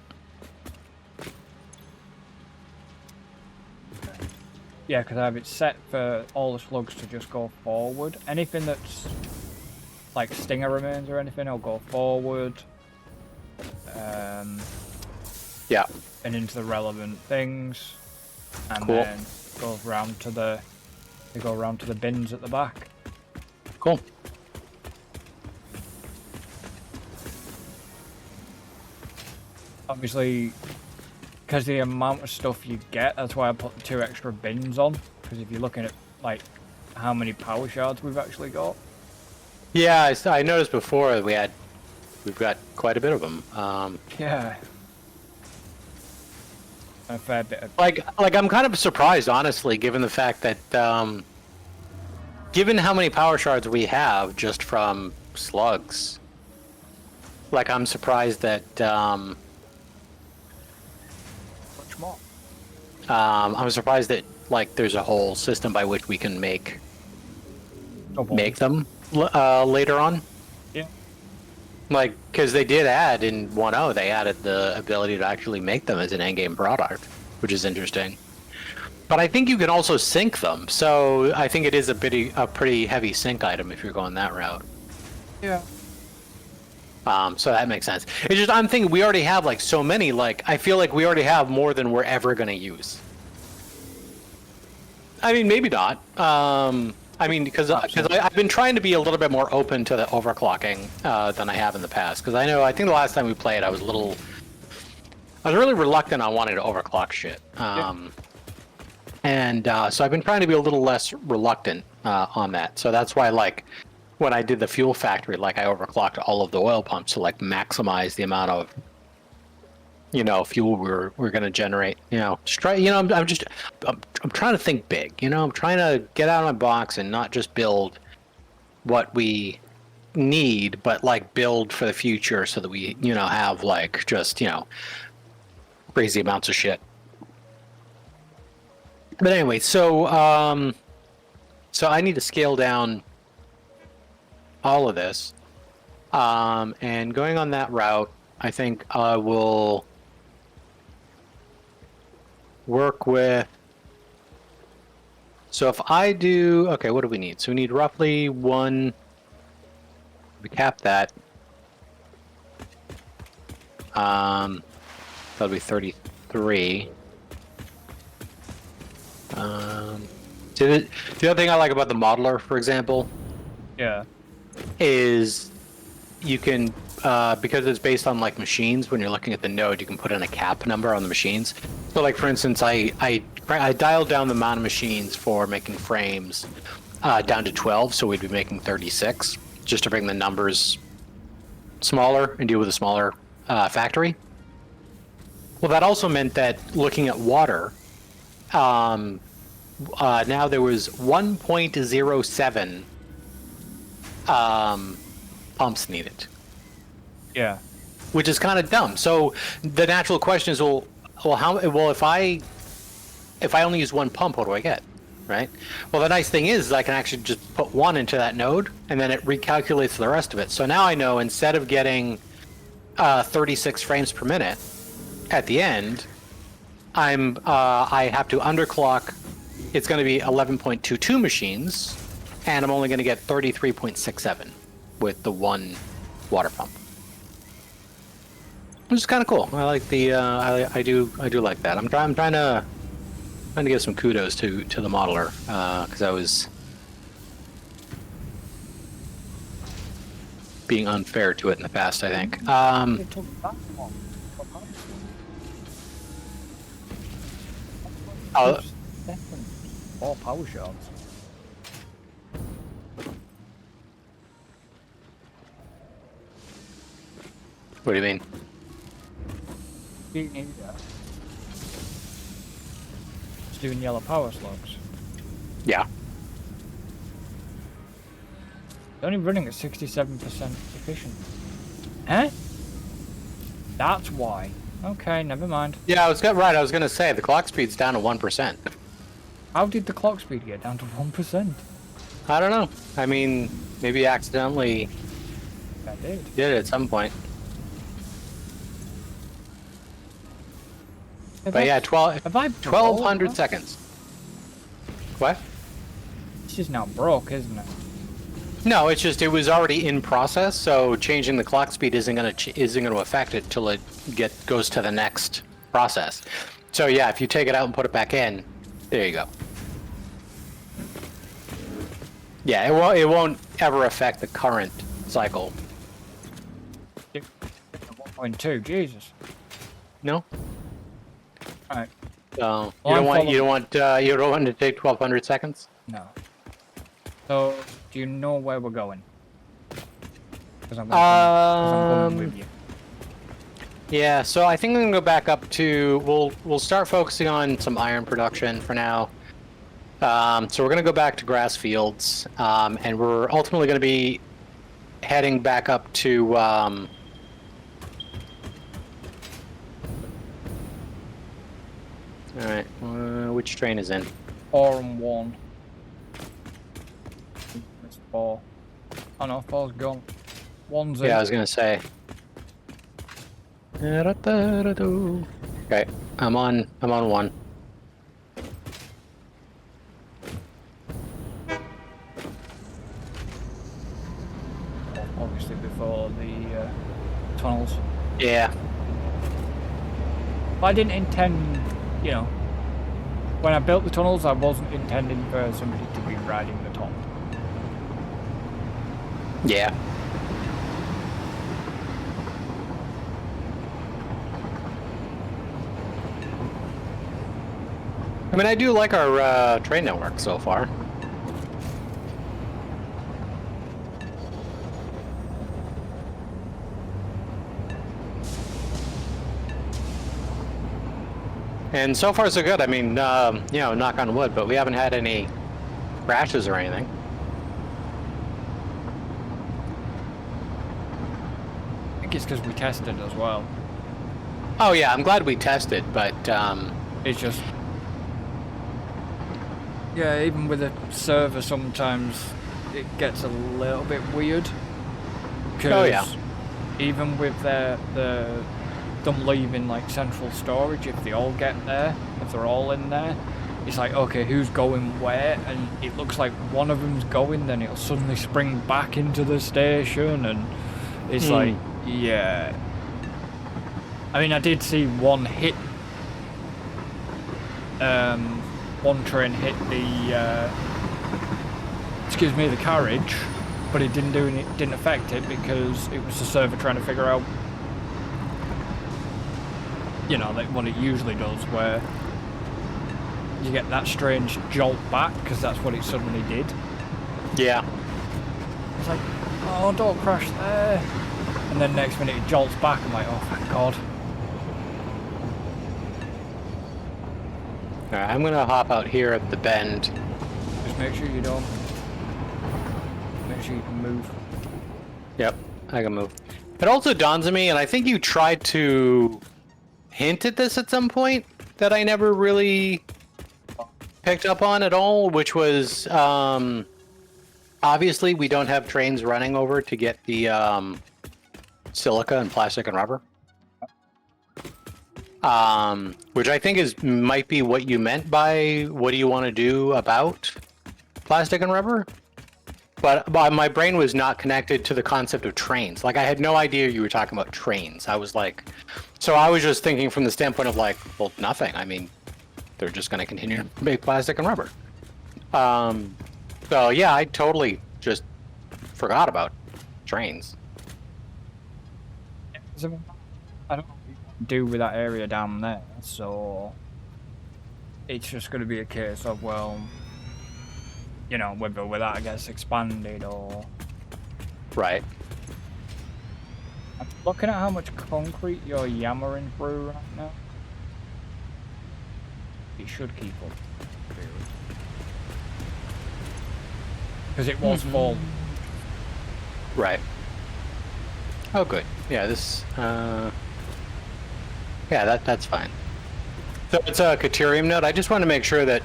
Yeah, because I have it set for all the slugs to just go forward. Anything that's like stinger remains or anything, I'll go forward. Yeah. And into the relevant things. And Cool. then goes round to the bins at the back. Cool. Obviously, because the amount of stuff you get, that's why I put the 2 extra bins on. Because if you're looking at like how many power shards we've actually got. Yeah, I noticed before we've got quite a bit of them. Yeah. A fair bit of. Like I'm kind of surprised, honestly, given the fact that given how many power shards we have just from slugs. Like I'm surprised that Much more. I'm surprised that like there's a whole system by which we can make them later on. Yeah. Like, because they did add in 1.0, they added the ability to actually make them as an endgame product, which is interesting. But I think you can also sync them, so I think it is a pretty heavy sync item if you're going that route. Yeah. So that makes sense. It's just I'm thinking we already have like so many. Like I feel like we already have more than we're ever gonna use. I mean, maybe not. I mean, because I've been trying to be a little bit more open to the overclocking than I have in the past. Because I think the last time we played, I was really reluctant on wanting to overclock shit. And so I've been trying to be a little less reluctant on that. So that's why, like, when I did the fuel factory, like, I overclocked all of the oil pumps to like maximize the amount of fuel we're going to generate. Just try. I'm trying to think big. I'm trying to get out of my box and not just build what we need, but like build for the future so that we have like just crazy amounts of shit. But anyway, so I need to scale down all of this, and going on that route, I think I will work with. So if I do, okay, what do we need? So we need roughly one. We cap that. That'll be 33. So the other thing I like about the modeler, for example, Yeah. is you can because it's based on like machines. When you're looking at the node, you can put in a cap number on the machines. So like for instance, I dialed down the amount of machines for making frames down to 12, so we'd be making 36 just to bring the numbers smaller and deal with a smaller factory. Well, that also meant that looking at water, now there was 1.07 pumps needed. Yeah. Which is kind of dumb. So the natural question is, well, if I only use one pump, what do I get? Right? Well, the nice thing is I can actually just put one into that node, and then it recalculates the rest of it. So now I know instead of getting 36 frames per minute at the end, I have to underclock. It's going to be 11.22 machines, and I'm only going to get 33.67 with the one water pump. Which is kind of cool. I like the I do like that. I'm trying to give some kudos to the modeler because I was being unfair to it in the past, I think. It took that long. All power shards. What do you mean? You need that. Just doing yellow power slugs. Yeah. It's only running at 67% efficient. Huh? That's why. Okay, never mind. Yeah, I was going to say the clock speed's down to 1%. How did the clock speed get down to 1%? I don't know. I mean, maybe accidentally I did. did it at some point. But yeah, 1200 seconds. What? It's just now broke, isn't it? No, it's just it was already in process, so changing the clock speed isn't going to affect it till it goes to the next process. So yeah, if you take it out and put it back in, there you go. Yeah, it won't ever affect the current cycle. 1.2, Jesus. No? Alright. So Well, I'm you don't want to take 1,200 seconds. No. So, do you know where we're going? Because I'm going with you. Yeah, so I think I'm gonna go back up to we'll start focusing on some iron production for now. So we're gonna go back to grass fields, and we're ultimately gonna be heading back up to all right, which train is in? 4 and 1. It's 4. Oh no, 4's gone. 1's in. Yeah, I was gonna say. Okay, I'm on 1. Obviously before the tunnels. Yeah. I didn't intend, you know, when I built the tunnels, I wasn't intending for somebody to be riding the top. Yeah. I mean, I do like our train network so far. And so far so good. I mean, you know, knock on wood, but we haven't had any crashes or anything. I think it's because we tested as well. Oh yeah, I'm glad we tested, but It's just, yeah, even with a server sometimes it gets a little bit weird. Oh yeah. Even with them leaving like central storage, if they all get there, if they're all in there, it's like, okay, who's going where? And it looks like one of them's going, then it'll suddenly spring back into the station, and it's like, yeah. I mean, I did see one hit, one train hit the, the carriage, but it didn't affect it because it was the server trying to figure out, you know, like what it usually does, where you get that strange jolt back because that's what it suddenly did. Yeah. It's like, oh, don't crash there. And then next minute it jolts back. I'm like, oh, thank God. All right, I'm gonna hop out here at the bend. Just make sure you don't. Make sure you can move. Yep, I can move. It also dawns on me, and I think you tried to hint at this at some point that I never really picked up on at all, which was obviously we don't have trains running over to get the silica and plastic and rubber. Which I think might be what you meant by what do you want to do about plastic and rubber? But my brain was not connected to the concept of trains. Like, I had no idea you were talking about trains. I was like, so I was just thinking from the standpoint of like, well, nothing. I mean, they're just going to continue to make plastic and rubber. So yeah, I totally just forgot about trains. I don't know what you do with that area down there, so it's just going to be a case of, well, you know, whether that gets expanded or... Right. I'm looking at how much concrete you're yammering through right now. It should keep up, really. Because it was full. Right. Oh, good. Yeah, this... yeah, that's fine. So it's a Caterium node. I just want to make sure that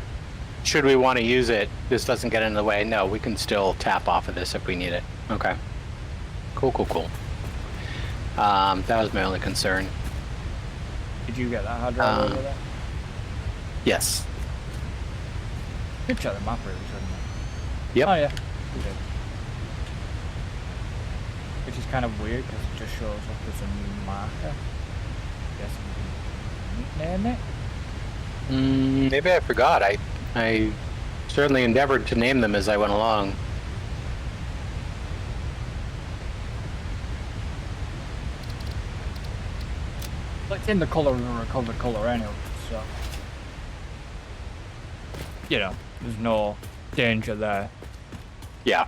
should we want to use it, this doesn't get in the way. No, we can still tap off of this if we need it. Okay. Cool. That was my only concern. Did you get that hard drive over there? Yes. Could check the map really, shouldn't it? Yep. Oh yeah, we did. Which is kind of weird because it just shows up as a new marker. Guess we didn't name it. Maybe I forgot. I certainly endeavored to name them as I went along. It's in the colour of the recovered colour anyway, so... you know, there's no danger there. Yeah.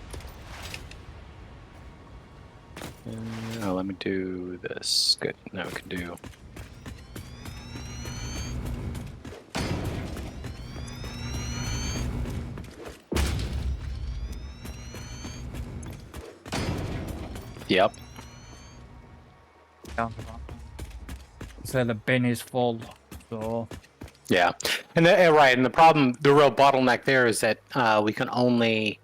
Oh, let me do this. Good. Now we can do. Yep. So the bin is full, so Yeah. And right, and the problem, the real bottleneck there is that we can only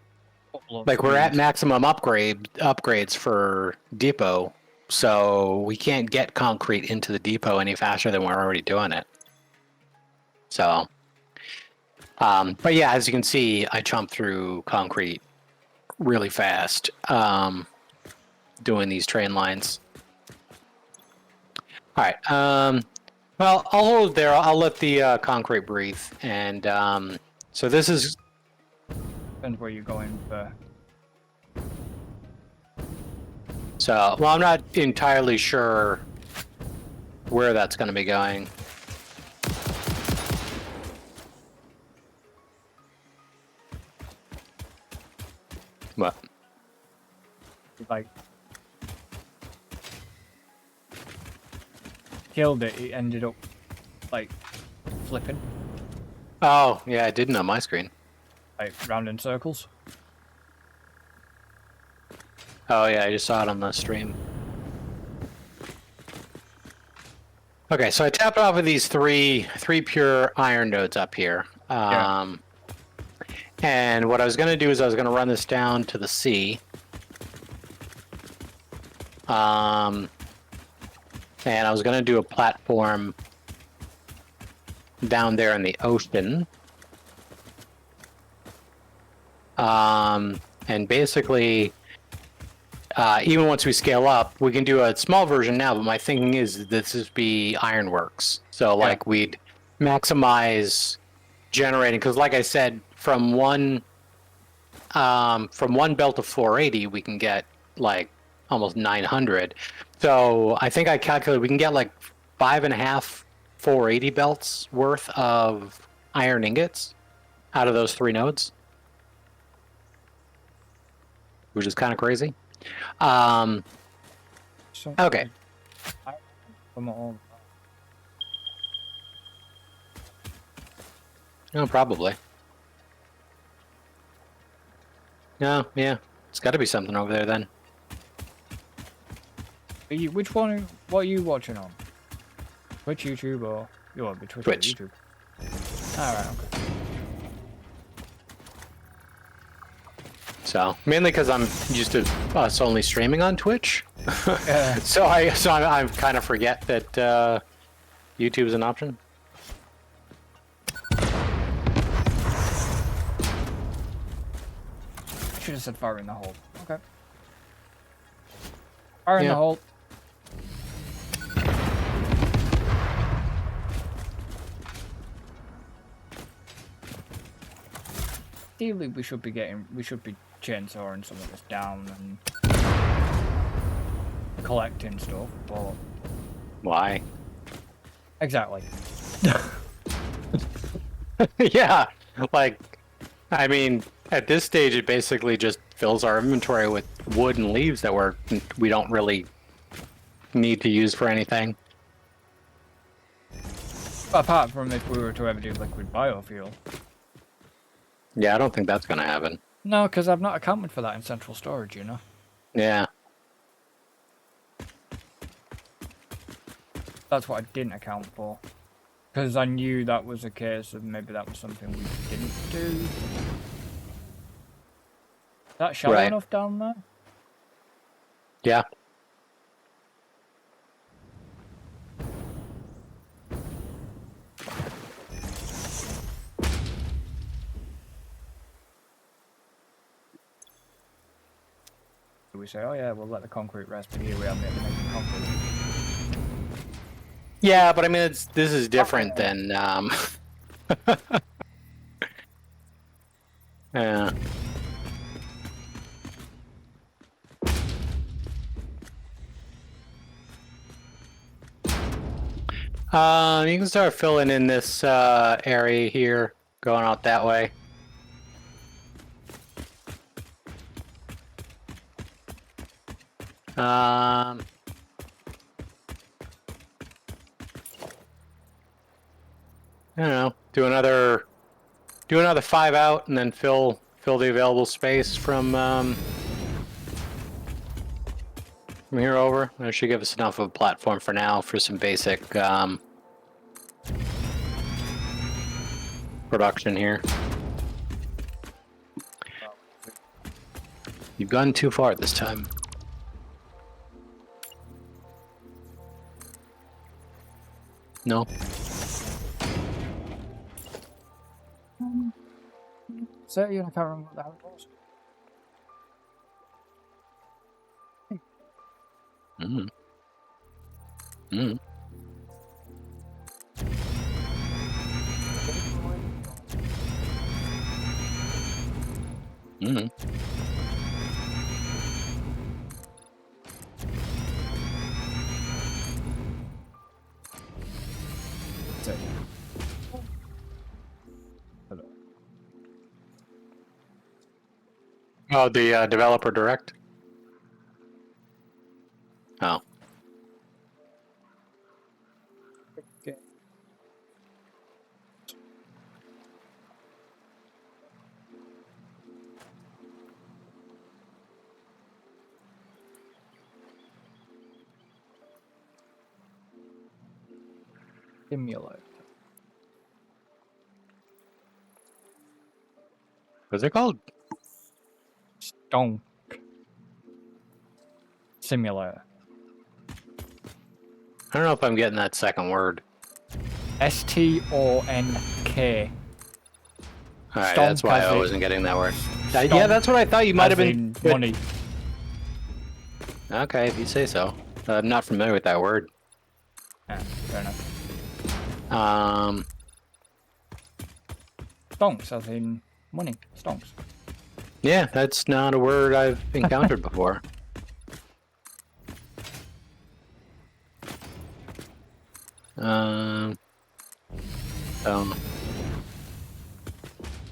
like we're at maximum upgrades for depot, so we can't get concrete into the depot any faster than we're already doing it. So, but yeah, as you can see, I chomp through concrete really fast doing these train lines. All right. Well, I'll hold it there. I'll let the concrete breathe. And so this is. depends where you're going for. So, well, I'm not entirely sure where that's going to be going. What? Like killed it, it ended up like flipping, Oh, yeah, it didn't on my screen. like round in circles. Oh, yeah, I just saw it on the stream. Okay, so I tapped off of these three pure iron nodes up here. Yeah. And what I was going to do is I was going to run this down to the sea. And I was going to do a platform down there in the ocean. And basically, even once we scale up, we can do a small version now, but my thinking is this is be ironworks. So like we'd maximize generating, because like I said, from one belt of 480, we can get like almost 900. So I think I calculated we can get like 5.5 480 belts worth of iron ingots out of those 3 nodes, which is kind of crazy. Okay. Oh, probably. No, yeah. It's got to be something over there then. Which one? What are you watching on? Twitch, YouTube, or you want to be Twitch? Twitch. Or YouTube? All right, okay. So mainly because I'm used to us only streaming on Twitch, Yeah. so I kind of forget that YouTube's an option. Should have said fire in the hole. Okay. Fire in the Yeah. hole. Ideally, we should be chainsawing some of this down and collecting stuff, but Why? exactly. Yeah, like, I mean, at this stage, it basically just fills our inventory with wood and leaves that we don't really need to use for anything. Apart from if we were to ever do liquid biofuel. Yeah, I don't think that's gonna happen. No, because I've not accounted for that in central storage, you know? Yeah. That's what I didn't account for. Because I knew that was a case of maybe that was something we didn't do. Is that shallow Right. enough down there? Yeah. We say, oh yeah, we'll let the concrete rest, but here we are making concrete. Yeah, but I mean, this is different than yeah. You can start filling in this area here. going out that way. I don't know. Do another 5 out, and then fill the available space from here over. That should give us enough of a platform for now for some basic production here. You've gone too far this time. No. So, I can't remember what the hell it was. Mm. Mm. Mm. So, hello. Oh, the developer direct? Oh. Okay. Simulator. What's it called? Stonk. Simulator. I don't know if I'm getting that second word. STONK. Alright, that's why I wasn't getting that word. Yeah, that's what I thought you might have been. Money. Okay, if you say so. I'm not familiar with that word. Yeah, fair enough. Stonks, as in money. Stonks. Yeah, that's not a word I've encountered before.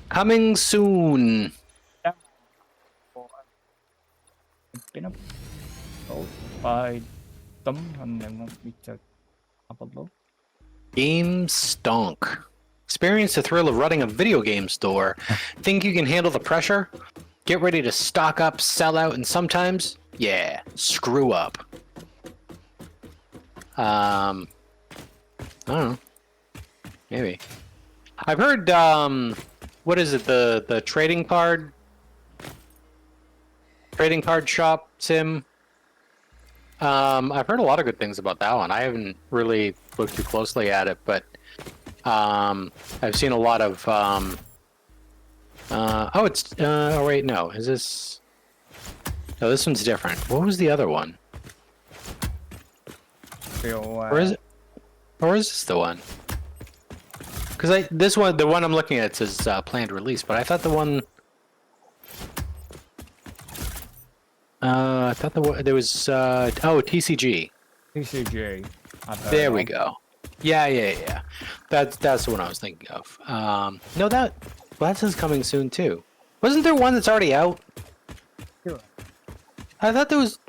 Coming soon. Yeah. Been told by them, and they want me to have a look. Game stonk. Experience the thrill of running a video game store. Think you can handle the pressure? Get ready to stock up, sell out, and sometimes, yeah, screw up. I don't know. Maybe. I've heard, what is it, the trading card shop sim? I've heard a lot of good things about that one. I haven't really looked too closely at it, but I've seen a lot of oh wait, no, is this, no, this one's different. What was the other one? Or is this the one? Because the one I'm looking at says planned release, but I thought the one, I thought there was TCG. TCG. There we go. Yeah. That's the one I was thinking of. No, that says coming soon too. Wasn't there one that's already out? Sure. I thought there was.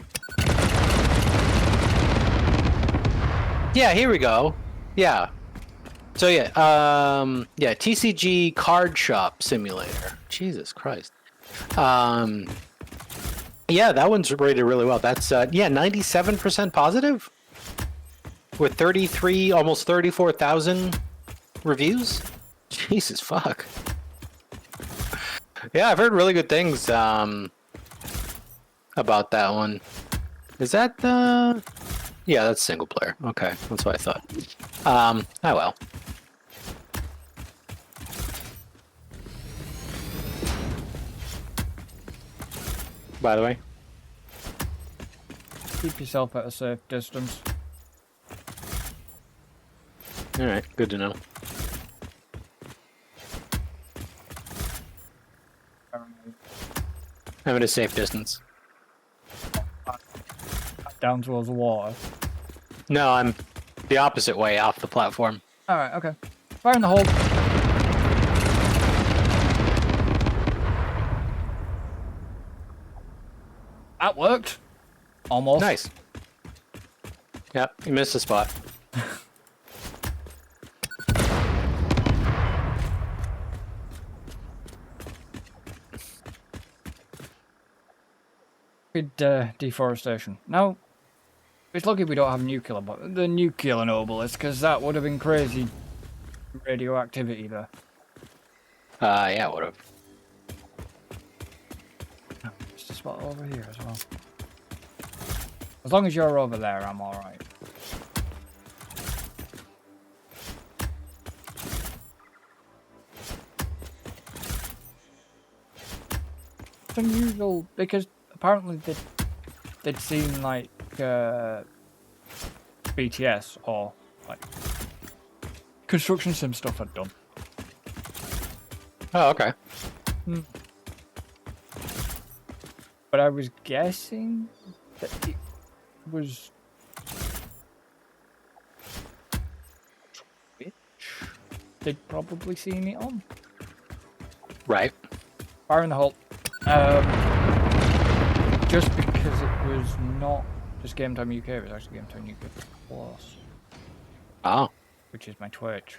Yeah, here we go. Yeah. So yeah, TCG Card Shop Simulator. Jesus Christ. Yeah, that one's rated really well. That's 97% positive with 33, almost 34,000 reviews. Jesus fuck. Yeah, I've heard really good things about that one. Is that the? Yeah, that's single player. Okay, that's what I thought. Oh well. By the way, Keep yourself at a safe distance. all right, good to know. I'm at a safe distance. Down towards the water. No, I'm the opposite way off the platform. Alright, okay. Fire in the hole. That worked. Almost. Nice. Yep, you missed a spot. Good deforestation. Now, it's lucky we don't have the nuclear nobles, because that would have been crazy radioactivity there. Yeah, would have. Just a spot over here as well. As long as you're over there, I'm alright. It's unusual because apparently they'd seen like BTS or like construction sim stuff had done. Oh, okay. But I was guessing that it was Twitch. They'd probably seen it on. Right. Fire in the hole. Just because it was not just Game Time UK, it was actually Game Time UK Plus, Oh. which is my Twitch.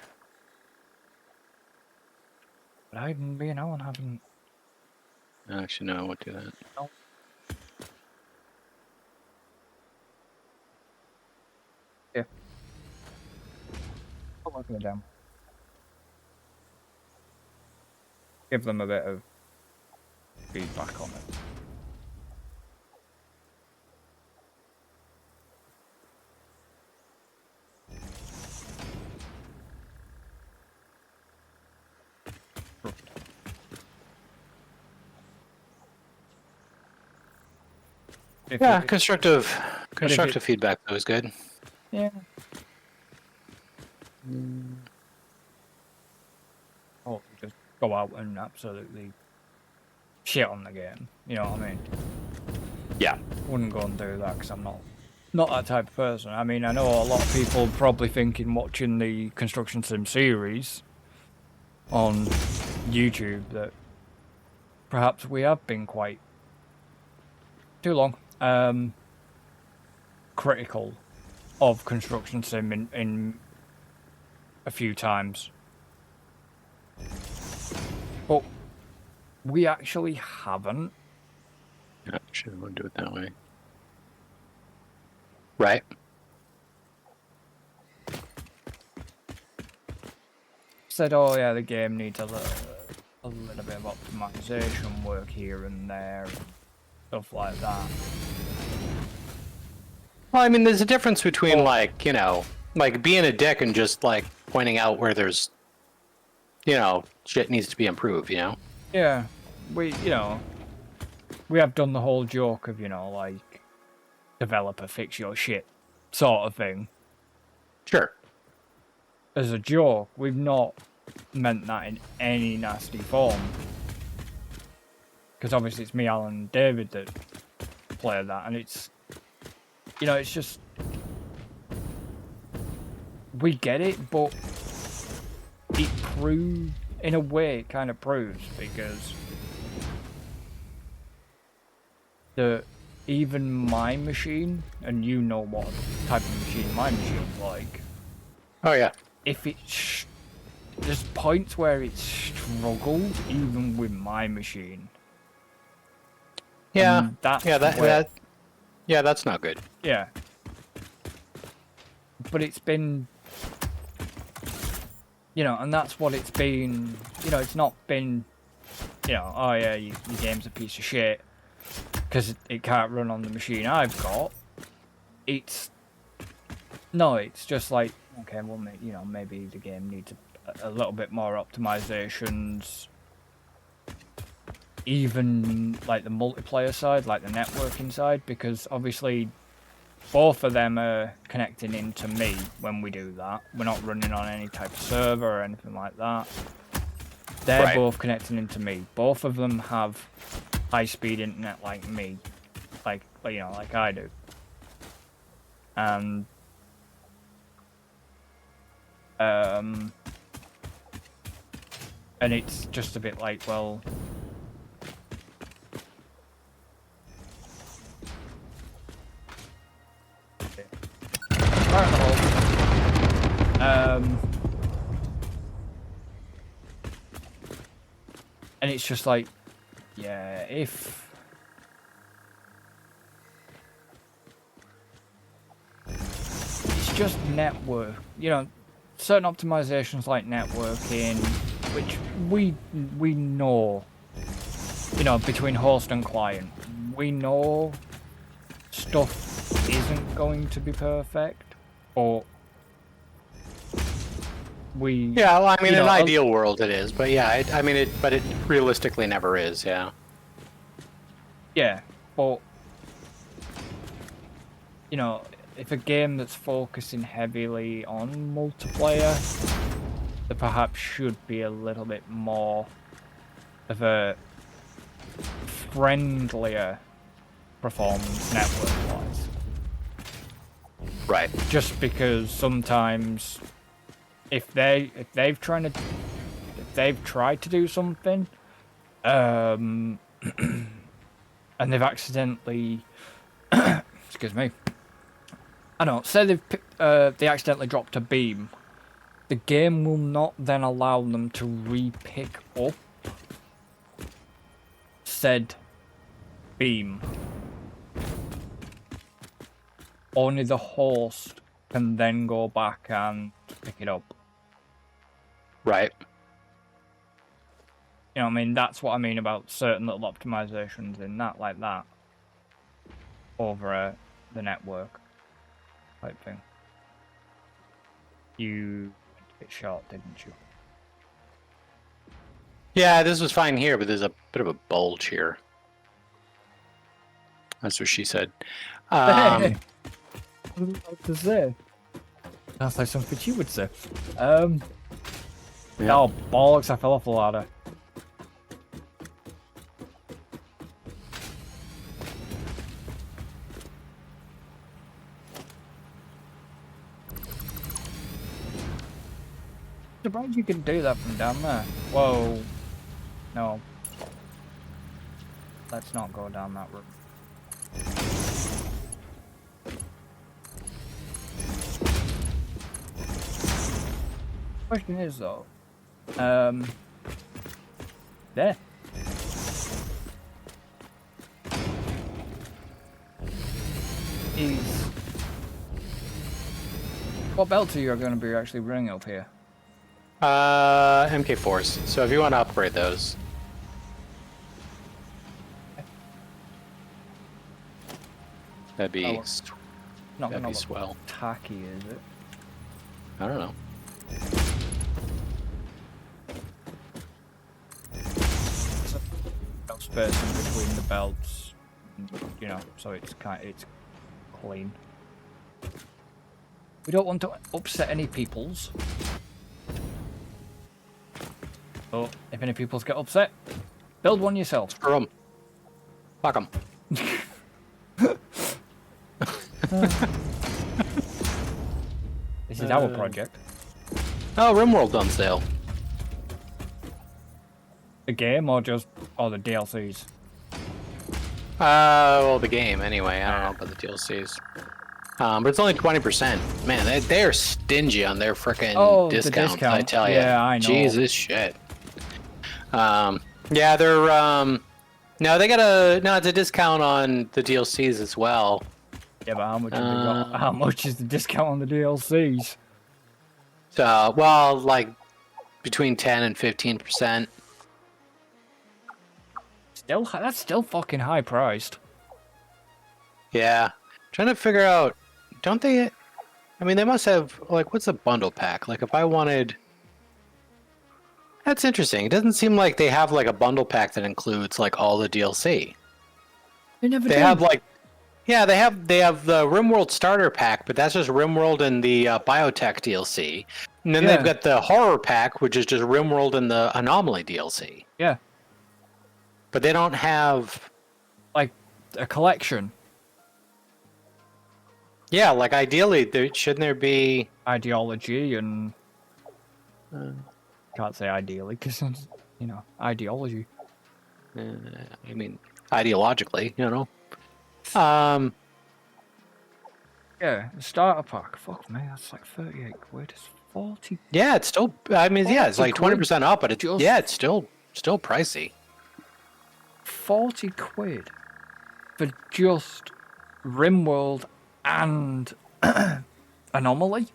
But I, me and Alan haven't. Actually, no, I won't do that. No. Yeah. I'll work it down. Give them a bit of feedback on it. Yeah, constructive feedback though is good. Yeah. Or just go out and absolutely shit on the game. You know what I mean? Yeah. Wouldn't go and do that because I'm not that type of person. I mean, I know a lot of people probably thinking watching the Construction Sim series on YouTube that perhaps we have been quite too long critical of Construction Sim in a few times. But we actually haven't. Yeah, sure, we'll do it that way. Right. Said, oh yeah, the game needs a little bit of optimization work here and there, and stuff like that. Well, I mean, there's a difference between like, you know, like being a dick and just like pointing out where there's, you know, shit needs to be improved, you know? Yeah, we have done the whole joke of, like, developer fix your shit sort of thing. Sure. As a joke, we've not meant that in any nasty form. Because obviously it's me, Alan, and David that play that, and it's, it's just, we get it, but it proves, in a way, it kind of proves, because even my machine, and you know what type of machine my machine's like. Oh, yeah. If it's, there's points where it's struggled, even with my machine. Yeah. And that's that's not good. Yeah. But it's been, and that's what it's been, it's not been, oh yeah, your game's a piece of shit because it can't run on the machine I've got. It's just like, okay, well, maybe the game needs a little bit more optimizations. Even like the multiplayer side, like the networking side, because obviously both of them are connecting into me when we do that. We're not running on any type of server or anything like that. They're both connecting into me. Both of them have high-speed internet like me, like I do. And it's just a bit like, well, And it's just like, yeah, if it's just network, you know, certain optimizations like networking, which we know, you know, between host and client, we know stuff isn't going to be perfect, or Yeah, well, I mean, you in know, an ideal world it is, but yeah, I mean, but it realistically never is, yeah. yeah, but you know, if a game that's focusing heavily on multiplayer, there perhaps should be a little bit more of a friendlier performance network-wise. Right. Just because sometimes if they've tried to do something, and they've accidentally excuse me. I don't know, say they accidentally dropped a beam. The game will not then allow them to re-pick up said beam. Only the host can then go back and pick it up. Right. You know what I mean? That's what I mean about certain little optimizations in that, like that. Over the network type thing. You went a bit short, didn't you? Yeah, this was fine here, but there's a bit of a bulge here. That's what she said. Hey! What to say? Sounds like something you would say. Yeah. Oh, bollocks, I fell off the ladder. Surprised you can do that from down there. Whoa. No. Let's not go down that route. Question is though, there. Is what belt are you going to be actually running up here? MK4s. So if you want to upgrade those. That'd be, Oh, not that'd gonna be look swell. tacky, is it? I don't know. No space in between the belts, you know, so it's clean. We don't want to upset any peoples. So if any peoples get upset, build one yourself. Screw 'em. Fuck 'em. This is our project. Oh, RimWorld on sale. The game or the DLCs? Well, the game anyway. I don't know about the DLCs. But it's only 20%. Man, they're stingy on their frickin' the discounts, discount. I tell you. Yeah, I know. Jesus shit. Yeah, they're no, they got it's a discount on the DLCs as well. Yeah, but how much have they got? How much is the discount on the DLCs? So, well, like between 10 and 15%. That's still fucking high priced. Yeah. Trying to figure out, don't they? I mean, they must have, like, what's a bundle pack? Like, if I wanted. That's interesting. It doesn't seem like they have, like, a bundle pack that includes, like, all the DLC. They never They do. have, like, yeah, they have the RimWorld starter pack, but that's just RimWorld and the Biotech DLC. And then they've got the horror pack, which is just RimWorld and the Anomaly DLC. Yeah. But they don't have, like, a collection. Yeah, like ideally, shouldn't there be ideology and can't say ideally because you know ideology. I mean, ideologically, you know. Yeah, the starter pack. Fuck me, that's like 38 quid. It's 40, Yeah, it's still. I mean, yeah, it's 40 like quid 20% up, but it's just- yeah, it's still pricey. 40 quid for just RimWorld and Anomaly?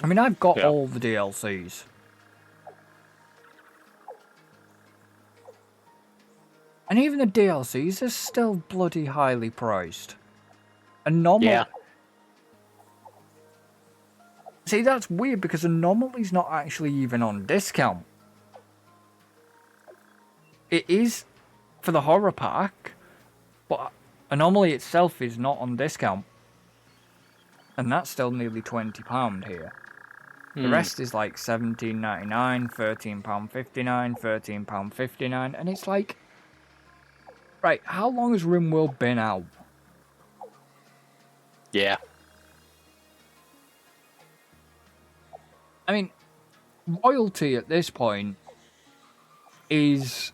I mean, I've got Yeah. all the DLCs. And even the DLCs are still bloody highly priced. Anomaly. Yeah. See, that's weird because Anomaly's not actually even on discount. It is for the horror pack, but Anomaly itself is not on discount. And that's still nearly £20 here. The rest is like £17.99, £13.59, £13.59, and it's like, right, how long has RimWorld been out? Yeah. I mean, royalty at this point is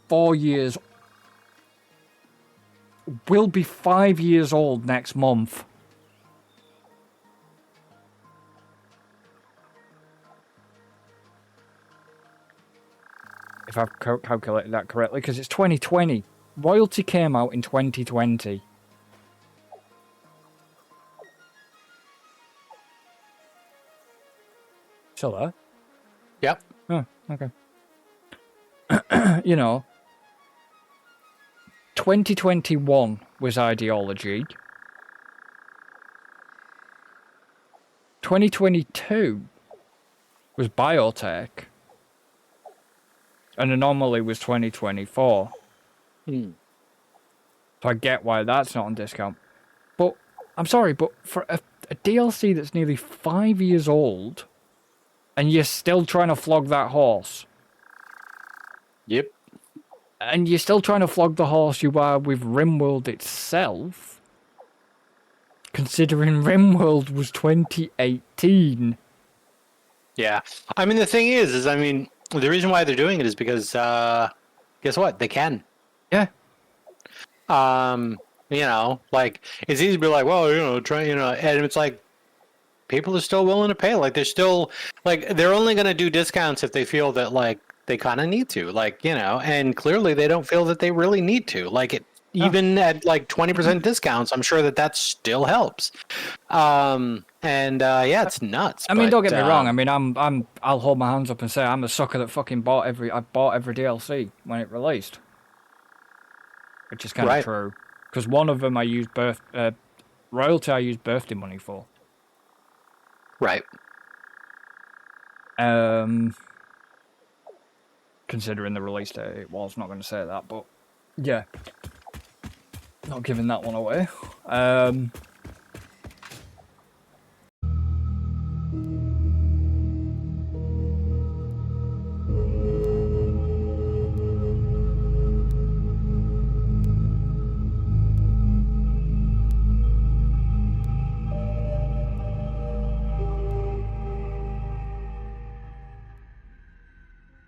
4 years, will be 5 years old next month. If I've calculated that correctly, because it's 2020. Royalty came out in 2020. Still there? Yep. Oh, okay. You know, 2021 was Ideology. 2022 was Biotech. And Anomaly was 2024. So I get why that's not on discount. But, I'm sorry, but for a DLC that's nearly 5 years old, and you're still trying to flog that horse, Yep. and you're still trying to flog the horse you are with RimWorld itself, considering RimWorld was 2018. Yeah. I mean, the thing is I mean, the reason why they're doing it is because, guess what? They can. Yeah. You know, like it's easy to be like, well, you know, try, you know, and it's like people are still willing to pay. Like they're still like they're only going to do discounts if they feel that like they kind of need to, like, you know, and clearly they don't feel that they really need to. Like it even at like 20% discounts, I'm sure that still helps. Yeah, it's nuts. I mean, don't get me wrong. I um, mean, I'll hold my hands up and say I'm a sucker that fucking I bought every DLC when it released, which is kind of Right. true. Because one of them I used royalty. I used birthday money for. Right. Considering the release date, it was not going to say that, but yeah, not giving that one away.